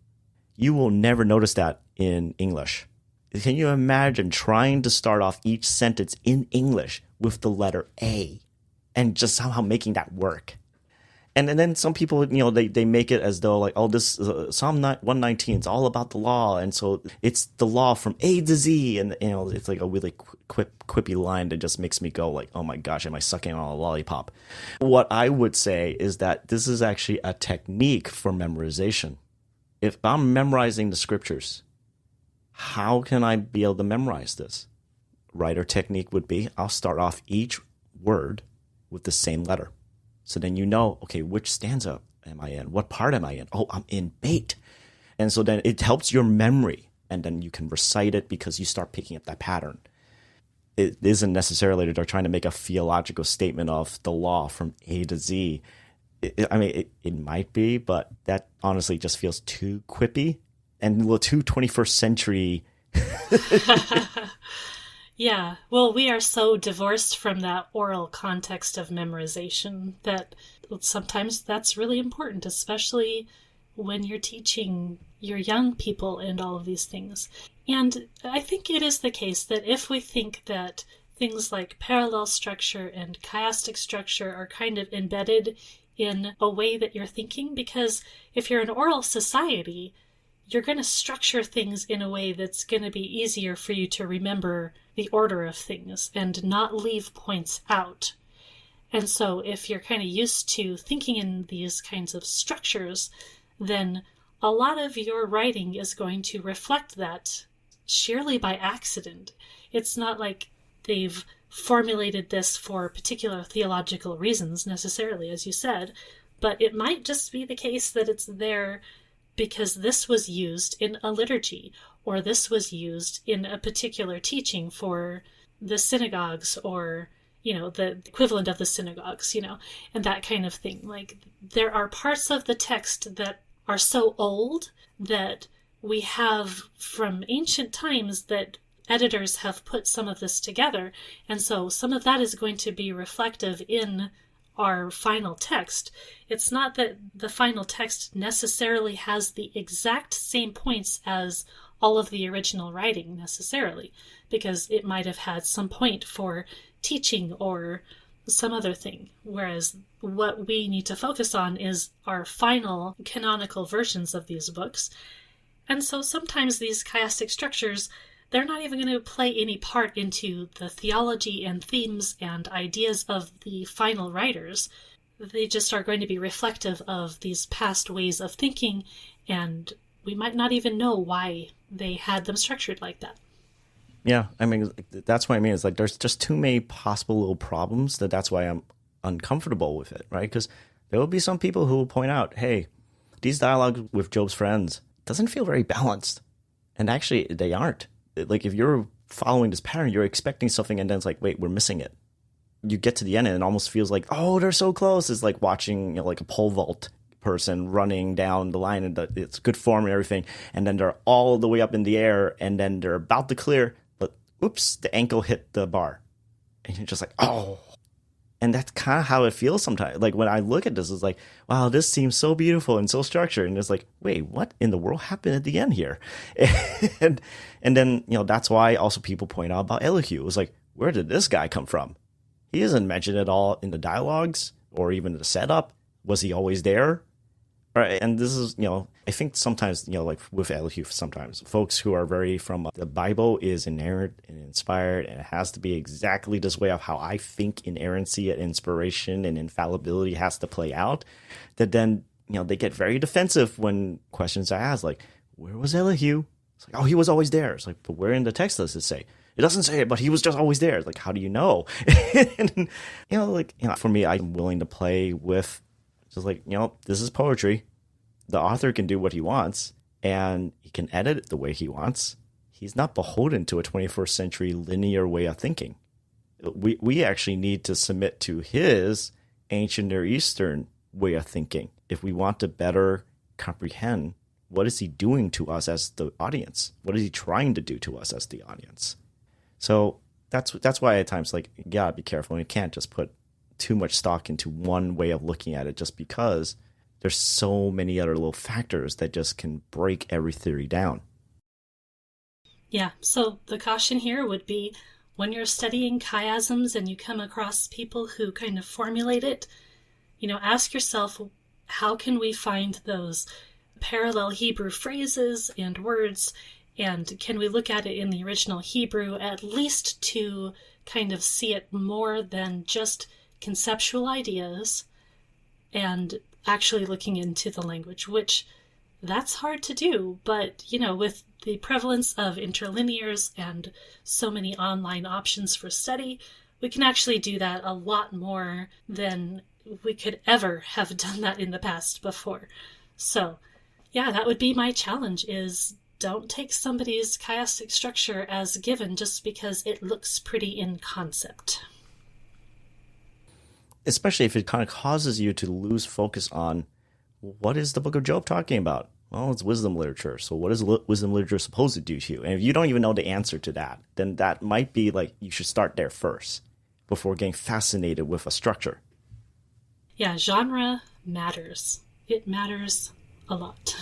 You will never notice that in English. Can you imagine trying to start off each sentence in English with the letter A and just somehow making that work? And then some people, they make it as though this Psalm 119 is all about the law. And so it's the law from A to Z. And, it's a really quippy line that just makes me go oh my gosh, am I sucking on a lollipop? What I would say is that this is actually a technique for memorization. If I'm memorizing the scriptures, how can I be able to memorize this? Writer technique would be, I'll start off each word with the same letter. So then okay, which stanza am I in? What part am I in? Oh, I'm in Beit. And so then it helps your memory, and then you can recite it because you start picking up that pattern. It isn't necessarily that they're trying to make a theological statement of the law from A to Z. It might be, but that honestly just feels too quippy and a little too 21st century. Yeah, well, we are so divorced from that oral context of memorization that sometimes that's really important, especially when you're teaching your young people and all of these things. And I think it is the case that if we think that things like parallel structure and chiastic structure are kind of embedded in a way that you're thinking, because if you're an oral society, you're going to structure things in a way that's going to be easier for you to remember the order of things and not leave points out. And so if you're kind of used to thinking in these kinds of structures, then a lot of your writing is going to reflect that sheerly by accident. It's not like they've formulated this for particular theological reasons necessarily, as you said, but it might just be the case that it's there because this was used in a liturgy, or this was used in a particular teaching for the synagogues, or, the equivalent of the synagogues, and that kind of thing. There are parts of the text that are so old that we have from ancient times that editors have put some of this together, and so some of that is going to be reflective in our final text. It's not that the final text necessarily has the exact same points as all of the original writing necessarily, because it might have had some point for teaching or some other thing. Whereas what we need to focus on is our final canonical versions of these books. And so sometimes these chiastic structures, they're not even going to play any part into the theology and themes and ideas of the final writers. They just are going to be reflective of these past ways of thinking, and we might not even know why they had them structured like that. Yeah, I mean, that's what I mean. It's like there's just too many possible little problems that's why I'm uncomfortable with it, right? Because there will be some people who will point out, hey, these dialogues with Job's friends doesn't feel very balanced. And actually, they aren't. Like, if you're following this pattern, you're expecting something, and then it's like, wait, we're missing it. You get to the end, and it almost feels like, oh, they're so close. It's like watching, like a pole vault person running down the line, and it's good form and everything. And then they're all the way up in the air, and then they're about to clear, but oops, the ankle hit the bar. And you're just like, oh. And that's kind of how it feels sometimes. Like, when I look at this, it's like, wow, this seems so beautiful and so structured. And it's like, wait, what in the world happened at the end here? and then, that's why also people point out about Elihu. It was like, where did this guy come from? He isn't mentioned at all in the dialogues or even the setup. Was he always there? Right. And this is, I think sometimes, like with Elihu, sometimes folks who are very from the Bible is inerrant and inspired, and it has to be exactly this way of how I think inerrancy and inspiration and infallibility has to play out, that then, they get very defensive when questions are asked, like, where was Elihu? It's like, oh, he was always there. It's like, but where in the text does it say? It doesn't say it, but he was just always there. Like, how do you know? And, for me, I'm willing to play with just like, this is poetry. The author can do what he wants, and he can edit it the way he wants. He's not beholden to a 21st century linear way of thinking. We actually need to submit to his ancient Near Eastern way of thinking if we want to better comprehend what is he doing to us as the audience. What is he trying to do to us as the audience? So that's why at times, like, you gotta be careful. You can't just put too much stock into one way of looking at it, just because there's so many other little factors that just can break every theory down. Yeah, so the caution here would be, when you're studying chiasms and you come across people who kind of formulate it, ask yourself, how can we find those parallel Hebrew phrases and words, and can we look at it in the original Hebrew at least to kind of see it more than just conceptual ideas, and actually looking into the language, which that's hard to do. But, with the prevalence of interlinears and so many online options for study, we can actually do that a lot more than we could ever have done that in the past before. So, yeah, that would be my challenge, is don't take somebody's chiastic structure as given just because it looks pretty in concept. Especially if it kind of causes you to lose focus on, what is the book of Job talking about? Well, it's wisdom literature. So what is wisdom literature supposed to do to you? And if you don't even know the answer to that, then that might be like, you should start there first before getting fascinated with a structure. Yeah, genre matters. It matters a lot.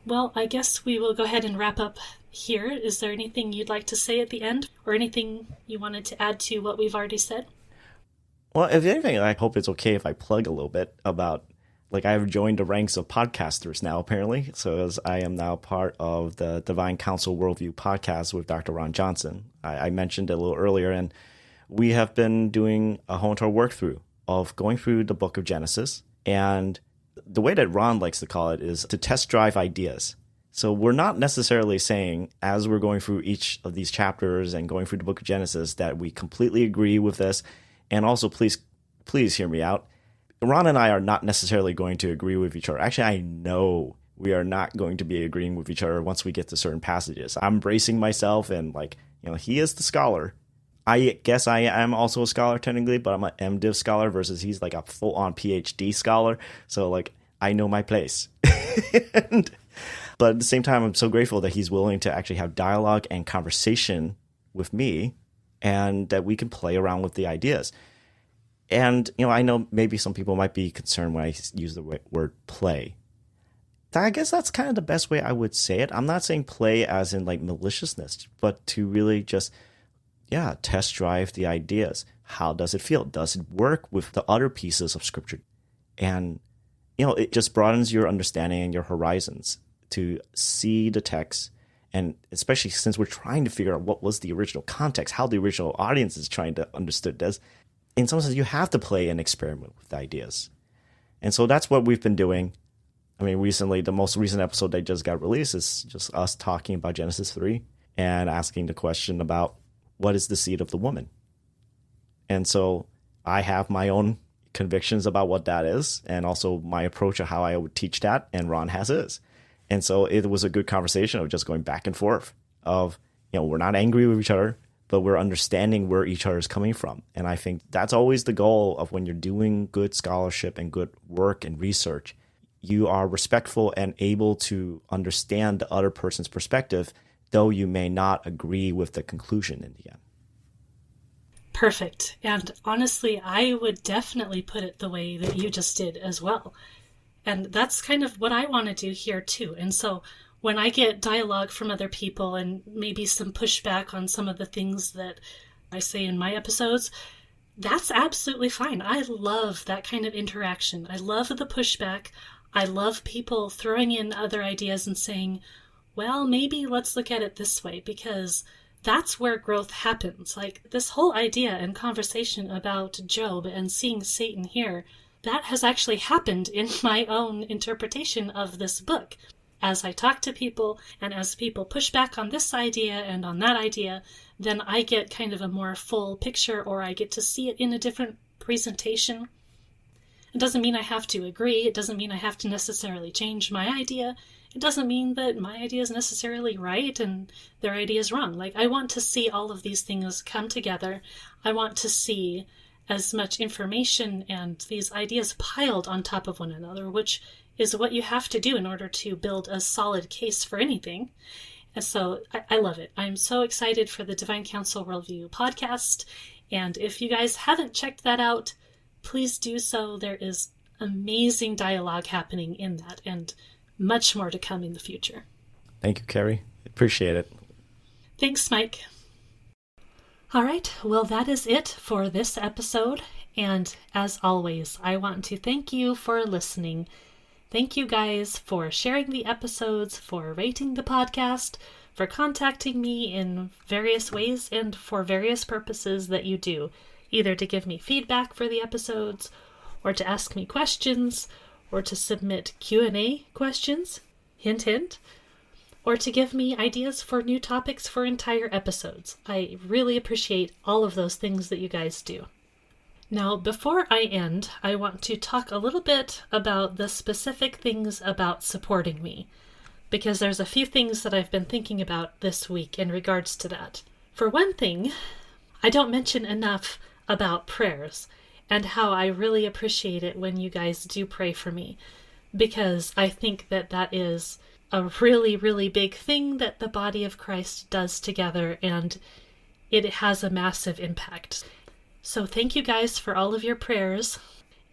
Well, I guess we will go ahead and wrap up here. Is there anything you'd like to say at the end, or anything you wanted to add to what we've already said? Well, if anything, I hope it's okay if I plug a little bit about, like, I've joined the ranks of podcasters now, apparently. So as I am now part of the Divine Council Worldview podcast with Dr. Ron Johnson. I mentioned it a little earlier, and we have been doing a whole entire work through of going through the book of Genesis. And the way that Ron likes to call it is to test drive ideas. So we're not necessarily saying, as we're going through each of these chapters and going through the book of Genesis, that we completely agree with this. And also, please hear me out. Ron and I are not necessarily going to agree with each other. Actually, I know we are not going to be agreeing with each other once we get to certain passages. I'm bracing myself, and he is the scholar. I guess I am also a scholar technically, but I'm an MDiv scholar versus he's like a full-on PhD scholar. So I know my place. But at the same time, I'm so grateful that he's willing to actually have dialogue and conversation with me, and that we can play around with the ideas. And, I know maybe some people might be concerned when I use the word play. I guess that's kind of the best way I would say it. I'm not saying play as in like maliciousness, but to really just, yeah, test drive the ideas. How does it feel? Does it work with the other pieces of scripture? And, it just broadens your understanding and your horizons to see the text. And especially since we're trying to figure out what was the original context, how the original audience is trying to understand this, in some sense, you have to play and experiment with ideas. And so that's what we've been doing. I mean, recently, the most recent episode that just got released is just us talking about Genesis 3 and asking the question about what is the seed of the woman? And so I have my own convictions about what that is, and also my approach of how I would teach that, and Ron has his. And so it was a good conversation of just going back and forth of, we're not angry with each other, but we're understanding where each other is coming from. And I think that's always the goal of when you're doing good scholarship and good work and research. You are respectful and able to understand the other person's perspective, though you may not agree with the conclusion in the end. Perfect. And honestly, I would definitely put it the way that you just did as well. And that's kind of what I want to do here too. And so when I get dialogue from other people and maybe some pushback on some of the things that I say in my episodes, that's absolutely fine. I love that kind of interaction. I love the pushback. I love people throwing in other ideas and saying, well, maybe let's look at it this way, because that's where growth happens. Like this whole idea and conversation about Job and seeing Satan here, that has actually happened in my own interpretation of this book. As I talk to people and as people push back on this idea and on that idea, then I get kind of a more full picture, or I get to see it in a different presentation. It doesn't mean I have to agree. It doesn't mean I have to necessarily change my idea. It doesn't mean that my idea is necessarily right and their idea is wrong. Like, I want to see all of these things come together. I want to see as much information and these ideas piled on top of one another, which is what you have to do in order to build a solid case for anything. And so I love it. I'm so excited for the Divine Council Worldview podcast. And if you guys haven't checked that out, please do so. There is amazing dialogue happening in that, and much more to come in the future. Thank you, Carrie. Appreciate it. Thanks, Mike. All right, well, that is it for this episode. And as always, I want to thank you for listening. Thank you guys for sharing the episodes, for rating the podcast, for contacting me in various ways and for various purposes that you do, either to give me feedback for the episodes, or to ask me questions, or to submit Q&A questions, hint, hint, or to give me ideas for new topics for entire episodes. I really appreciate all of those things that you guys do. Now, before I end, I want to talk a little bit about the specific things about supporting me, because there's a few things that I've been thinking about this week in regards to that. For one thing, I don't mention enough about prayers and how I really appreciate it when you guys do pray for me, because I think that that is a really, really big thing that the body of Christ does together, and it has a massive impact. So thank you guys for all of your prayers.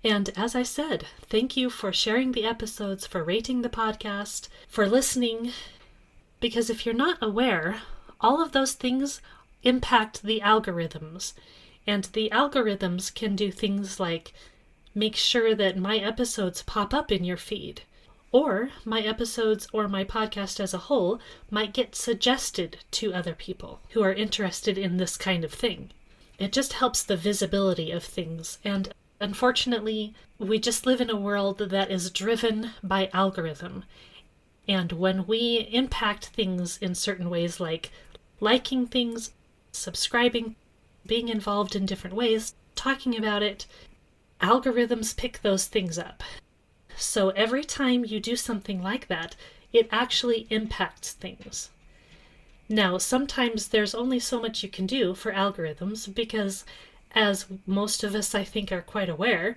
And as I said, thank you for sharing the episodes, for rating the podcast, for listening, because if you're not aware, all of those things impact the algorithms. And the algorithms can do things like make sure that my episodes pop up in your feed, or my episodes or my podcast as a whole might get suggested to other people who are interested in this kind of thing. It just helps the visibility of things, and unfortunately, we just live in a world that is driven by algorithm. And when we impact things in certain ways, like liking things, subscribing, being involved in different ways, talking about it, algorithms pick those things up. So every time you do something like that, it actually impacts things. Now, sometimes there's only so much you can do for algorithms because, as most of us I think are quite aware,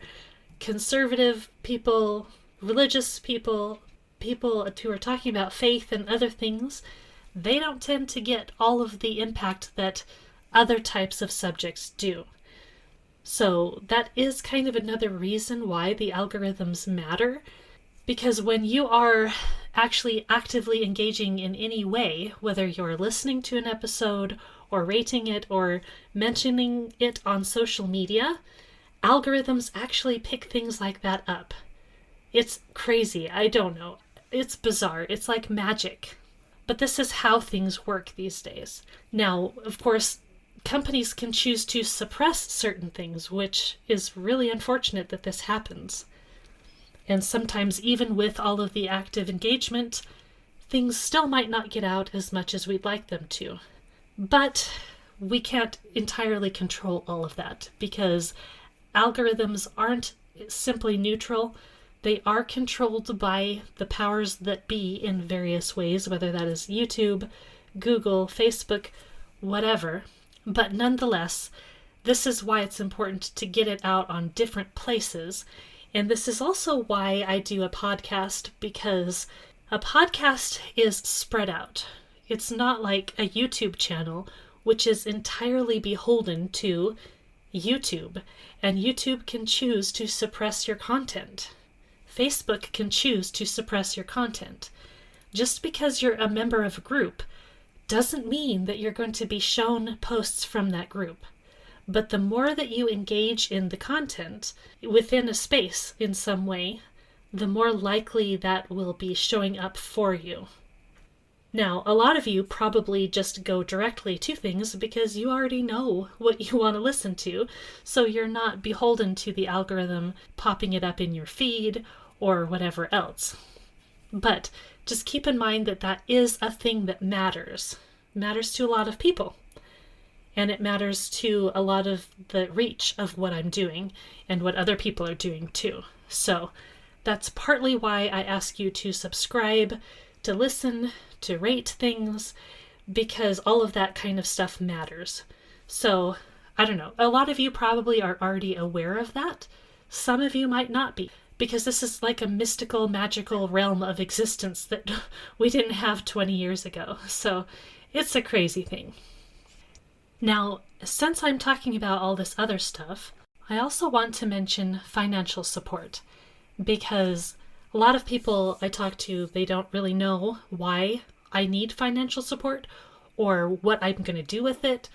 conservative people, religious people, people who are talking about faith and other things, they don't tend to get all of the impact that other types of subjects do. So that is kind of another reason why the algorithms matter, Because when you are actually actively engaging in any way, whether you're listening to an episode or rating it or mentioning it on social media, algorithms actually pick things like that up. It's crazy. I don't know. It's bizarre. It's like magic. But this is how things work these days. Now, of course, companies can choose to suppress certain things, which is really unfortunate that this happens. And sometimes, even with all of the active engagement, things still might not get out as much as we'd like them to. But we can't entirely control all of that, because algorithms aren't simply neutral. They are controlled by the powers that be in various ways, whether that is YouTube, Google, Facebook, whatever. But nonetheless, this is why it's important to get it out on different places. And this is also why I do a podcast, because a podcast is spread out. It's not like a YouTube channel, which is entirely beholden to YouTube. And YouTube can choose to suppress your content. Facebook can choose to suppress your content. Just because you're a member of a group doesn't mean that you're going to be shown posts from that group. But the more that you engage in the content within a space in some way, the more likely that will be showing up for you. Now, a lot of you probably just go directly to things because you already know what you want to listen to, so you're not beholden to the algorithm popping it up in your feed or whatever else. But just keep in mind that that is a thing that matters. It matters to a lot of people. And it matters to a lot of the reach of what I'm doing and what other people are doing too. So that's partly why I ask you to subscribe, to listen, to rate things, because all of that kind of stuff matters. So, I don't know, a lot of you probably are already aware of that. Some of you might not be, because this is like a mystical, magical realm of existence that we didn't have 20 years ago. So it's a crazy thing. Now, since I'm talking about all this other stuff, I also want to mention financial support, because a lot of people I talk to, they don't really know why I need financial support, or what I'm going to do with it,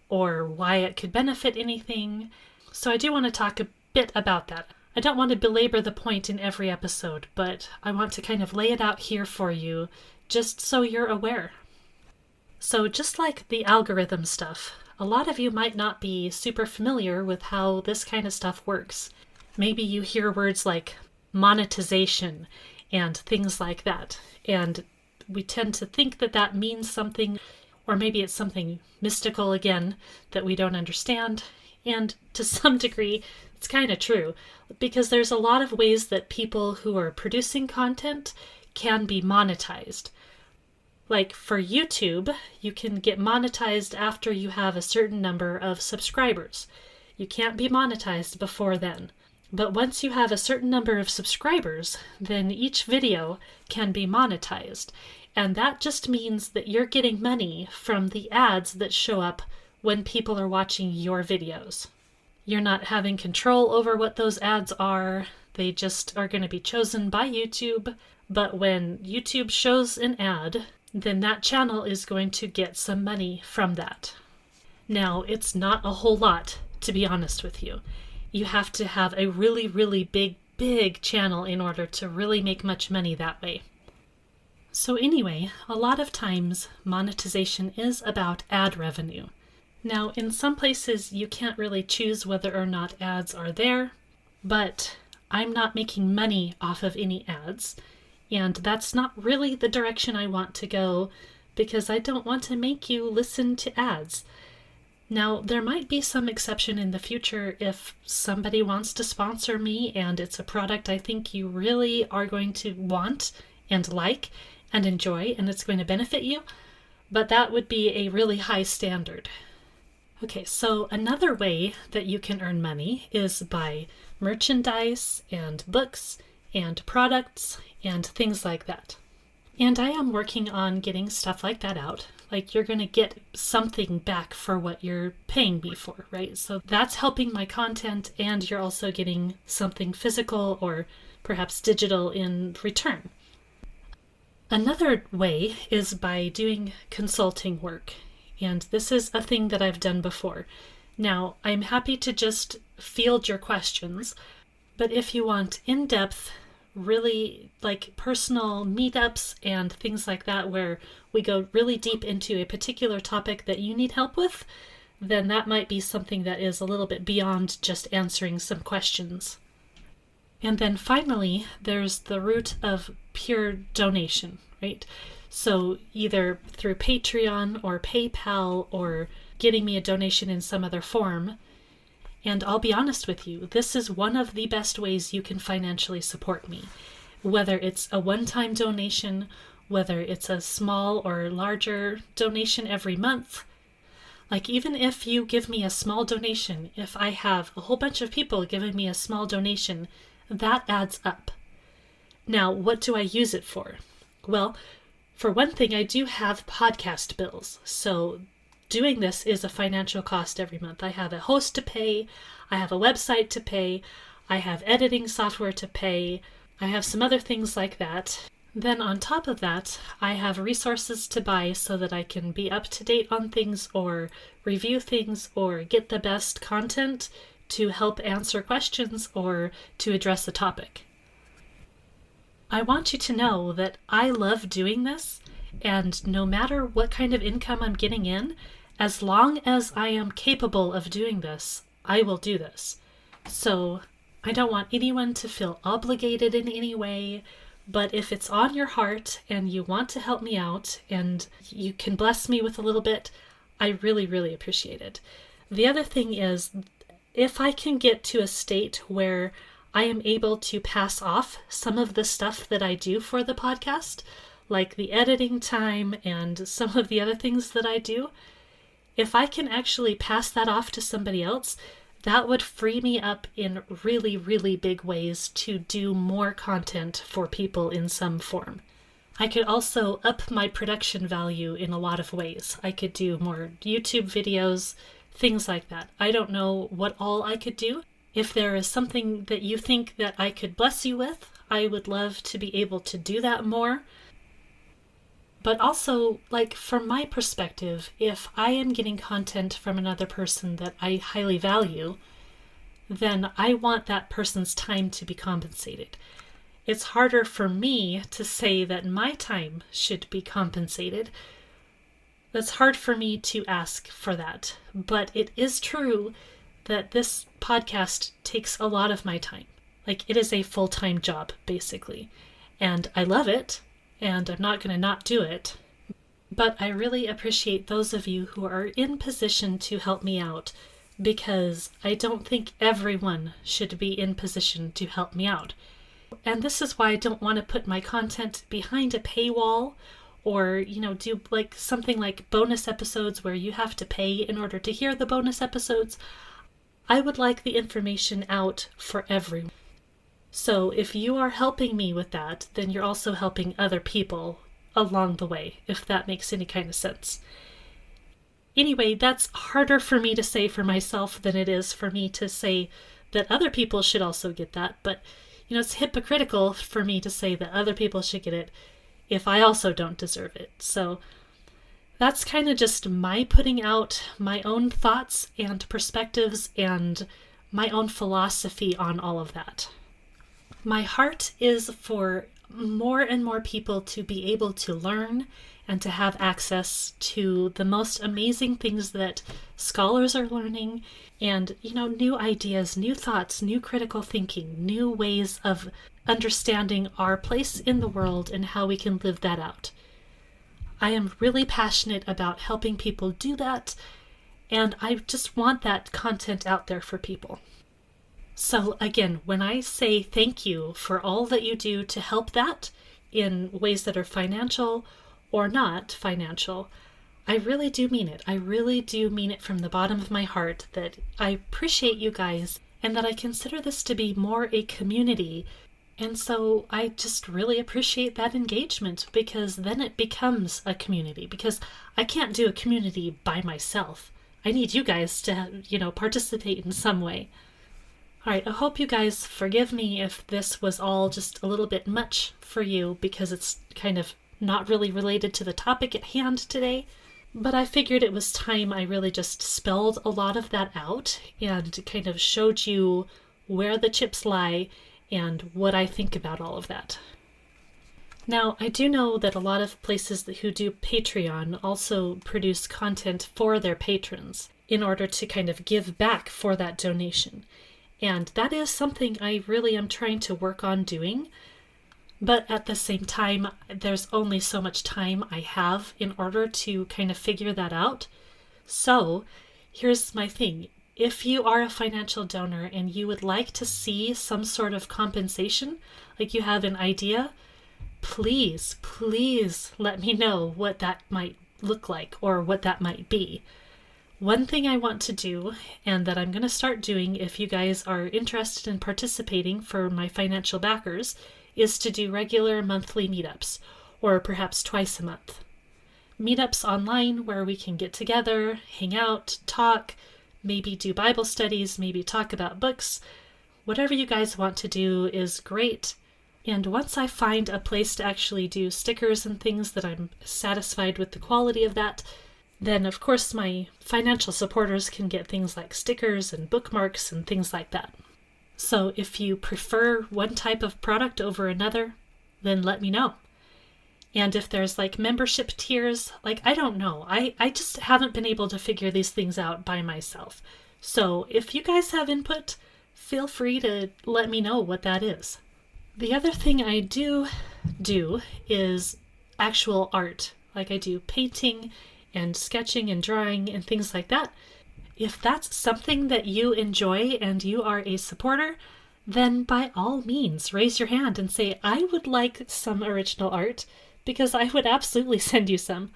or why it could benefit anything. So I do want to talk a bit about that. I don't want to belabor the point in every episode, but I want to kind of lay it out here for you, just so you're aware. So just like the algorithm stuff, a lot of you might not be super familiar with how this kind of stuff works. Maybe you hear words like monetization and things like that, and we tend to think that that means something, or maybe it's something mystical again that we don't understand. And to some degree, it's kind of true, because there's a lot of ways that people who are producing content can be monetized. Like for YouTube, you can get monetized after you have a certain number of subscribers. You can't be monetized before then. But once you have a certain number of subscribers, then each video can be monetized. And that just means that you're getting money from the ads that show up when people are watching your videos. You're not having control over what those ads are. They just are going to be chosen by YouTube. But when YouTube shows an ad, then that channel is going to get some money from that. Now, it's not a whole lot, to be honest with you. You have to have a really, really big channel in order to really make much money that way. So anyway, a lot of times monetization is about ad revenue. Now, in some places you can't really choose whether or not ads are there, but I'm not making money off of any ads, and that's not really the direction I want to go, because I don't want to make you listen to ads. Now, there might be some exception in the future if somebody wants to sponsor me and it's a product I think you really are going to want and like and enjoy, and it's going to benefit you, but that would be a really high standard. Okay, so another way that you can earn money is by merchandise and books and products and things like that. And I am working on getting stuff like that out. Like, you're going to get something back for what you're paying me for, right? So that's helping my content, and you're also getting something physical or perhaps digital in return. Another way is by doing consulting work, and this is a thing that I've done before. Now, I'm happy to just field your questions, but if you want in-depth, really like personal meetups and things like that where we go really deep into a particular topic that you need help with, then that might be something that is a little bit beyond just answering some questions. And then finally, there's the route of pure donation, right? So either through Patreon or PayPal or getting me a donation in some other form. And I'll be honest with you, this is one of the best ways you can financially support me. Whether it's a one-time donation, whether it's a small or larger donation every month. Like even if you give me a small donation, if I have a whole bunch of people giving me a small donation, that adds up. Now, what do I use it for? Well, for one thing, I do have podcast bills. So doing this is a financial cost every month. I have a host to pay, I have a website to pay, I have editing software to pay, I have some other things like that. Then on top of that, I have resources to buy so that I can be up to date on things or review things or get the best content to help answer questions or to address a topic. I want you to know that I love doing this, and no matter what kind of income I'm getting in, as long as I am capable of doing this, I will do this. So I don't want anyone to feel obligated in any way, but if it's on your heart and you want to help me out and you can bless me with a little bit, I really, really appreciate it. The other thing is, if I can get to a state where I am able to pass off some of the stuff that I do for the podcast, like the editing time and some of the other things that I do, if I can actually pass that off to somebody else, that would free me up in really, really big ways to do more content for people in some form. I could also up my production value in a lot of ways. I could do more YouTube videos, things like that. I don't know what all I could do. If there is something that you think that I could bless you with, I would love to be able to do that more. But also, like, from my perspective, if I am getting content from another person that I highly value, then I want that person's time to be compensated. It's harder for me to say that my time should be compensated. It's hard for me to ask for that. But it is true that this podcast takes a lot of my time. Like, it is a full-time job, basically. And I love it. And I'm not going to not do it. But I really appreciate those of you who are in position to help me out, because I don't think everyone should be in position to help me out. And this is why I don't want to put my content behind a paywall or, do like something like bonus episodes where you have to pay in order to hear the bonus episodes. I would like the information out for everyone. So if you are helping me with that, then you're also helping other people along the way, if that makes any kind of sense. Anyway, that's harder for me to say for myself than it is for me to say that other people should also get that. But, it's hypocritical for me to say that other people should get it if I also don't deserve it. So that's kind of just my putting out my own thoughts and perspectives and my own philosophy on all of that. My heart is for more and more people to be able to learn and to have access to the most amazing things that scholars are learning and, new ideas, new thoughts, new critical thinking, new ways of understanding our place in the world and how we can live that out. I am really passionate about helping people do that, and I just want that content out there for people. So again, when I say thank you for all that you do to help that in ways that are financial or not financial, I really do mean it. I really do mean it from the bottom of my heart that I appreciate you guys and that I consider this to be more a community. And so I just really appreciate that engagement, because then it becomes a community, because I can't do a community by myself. I need you guys to, participate in some way. Alright, I hope you guys forgive me if this was all just a little bit much for you because it's kind of not really related to the topic at hand today. But I figured it was time I really just spelled a lot of that out and kind of showed you where the chips lie and what I think about all of that. Now, I do know that a lot of places who do Patreon also produce content for their patrons in order to kind of give back for that donation. And that is something I really am trying to work on doing. But at the same time, there's only so much time I have in order to kind of figure that out. So here's my thing. If you are a financial donor and you would like to see some sort of compensation, like you have an idea, please let me know what that might look like or what that might be. One thing I want to do, and that I'm going to start doing if you guys are interested in participating for my financial backers, is to do regular monthly meetups, or perhaps twice a month. Meetups online where we can get together, hang out, talk, maybe do Bible studies, maybe talk about books. Whatever you guys want to do is great. And once I find a place to actually do stickers and things that I'm satisfied with the quality of that, then of course my financial supporters can get things like stickers and bookmarks and things like that. So if you prefer one type of product over another, then let me know. And if there's like membership tiers, like I don't know. I just haven't been able to figure these things out by myself. So if you guys have input, feel free to let me know what that is. The other thing I do is actual art. Like I do painting and sketching and drawing and things like that. If that's something that you enjoy and you are a supporter, then by all means raise your hand and say, I would like some original art, because I would absolutely send you some.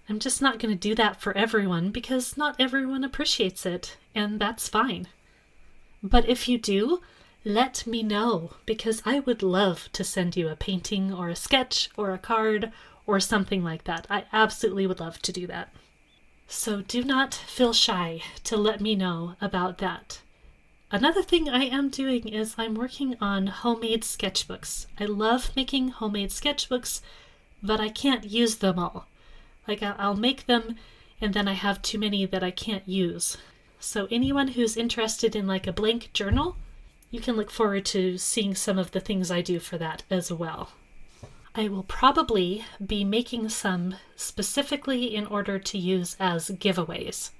I'm just not going to do that for everyone because not everyone appreciates it, and that's fine. But if you do, let me know, because I would love to send you a painting or a sketch or a card or something like that. I absolutely would love to do that. So do not feel shy to let me know about that. Another thing I am doing is I'm working on homemade sketchbooks. I love making homemade sketchbooks, but I can't use them all. Like I'll make them and then I have too many that I can't use. So anyone who's interested in like a blank journal, you can look forward to seeing some of the things I do for that as well. I will probably be making some specifically in order to use as giveaways.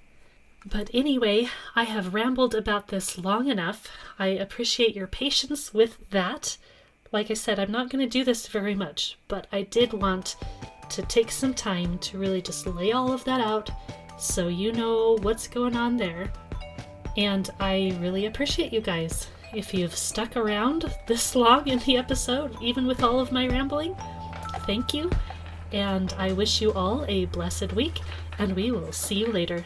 But anyway, I have rambled about this long enough. I appreciate your patience with that. Like I said, I'm not going to do this very much, but I did want to take some time to really just lay all of that out so you know what's going on there. And I really appreciate you guys. If you've stuck around this long in the episode, even with all of my rambling, thank you. And I wish you all a blessed week, and we will see you later.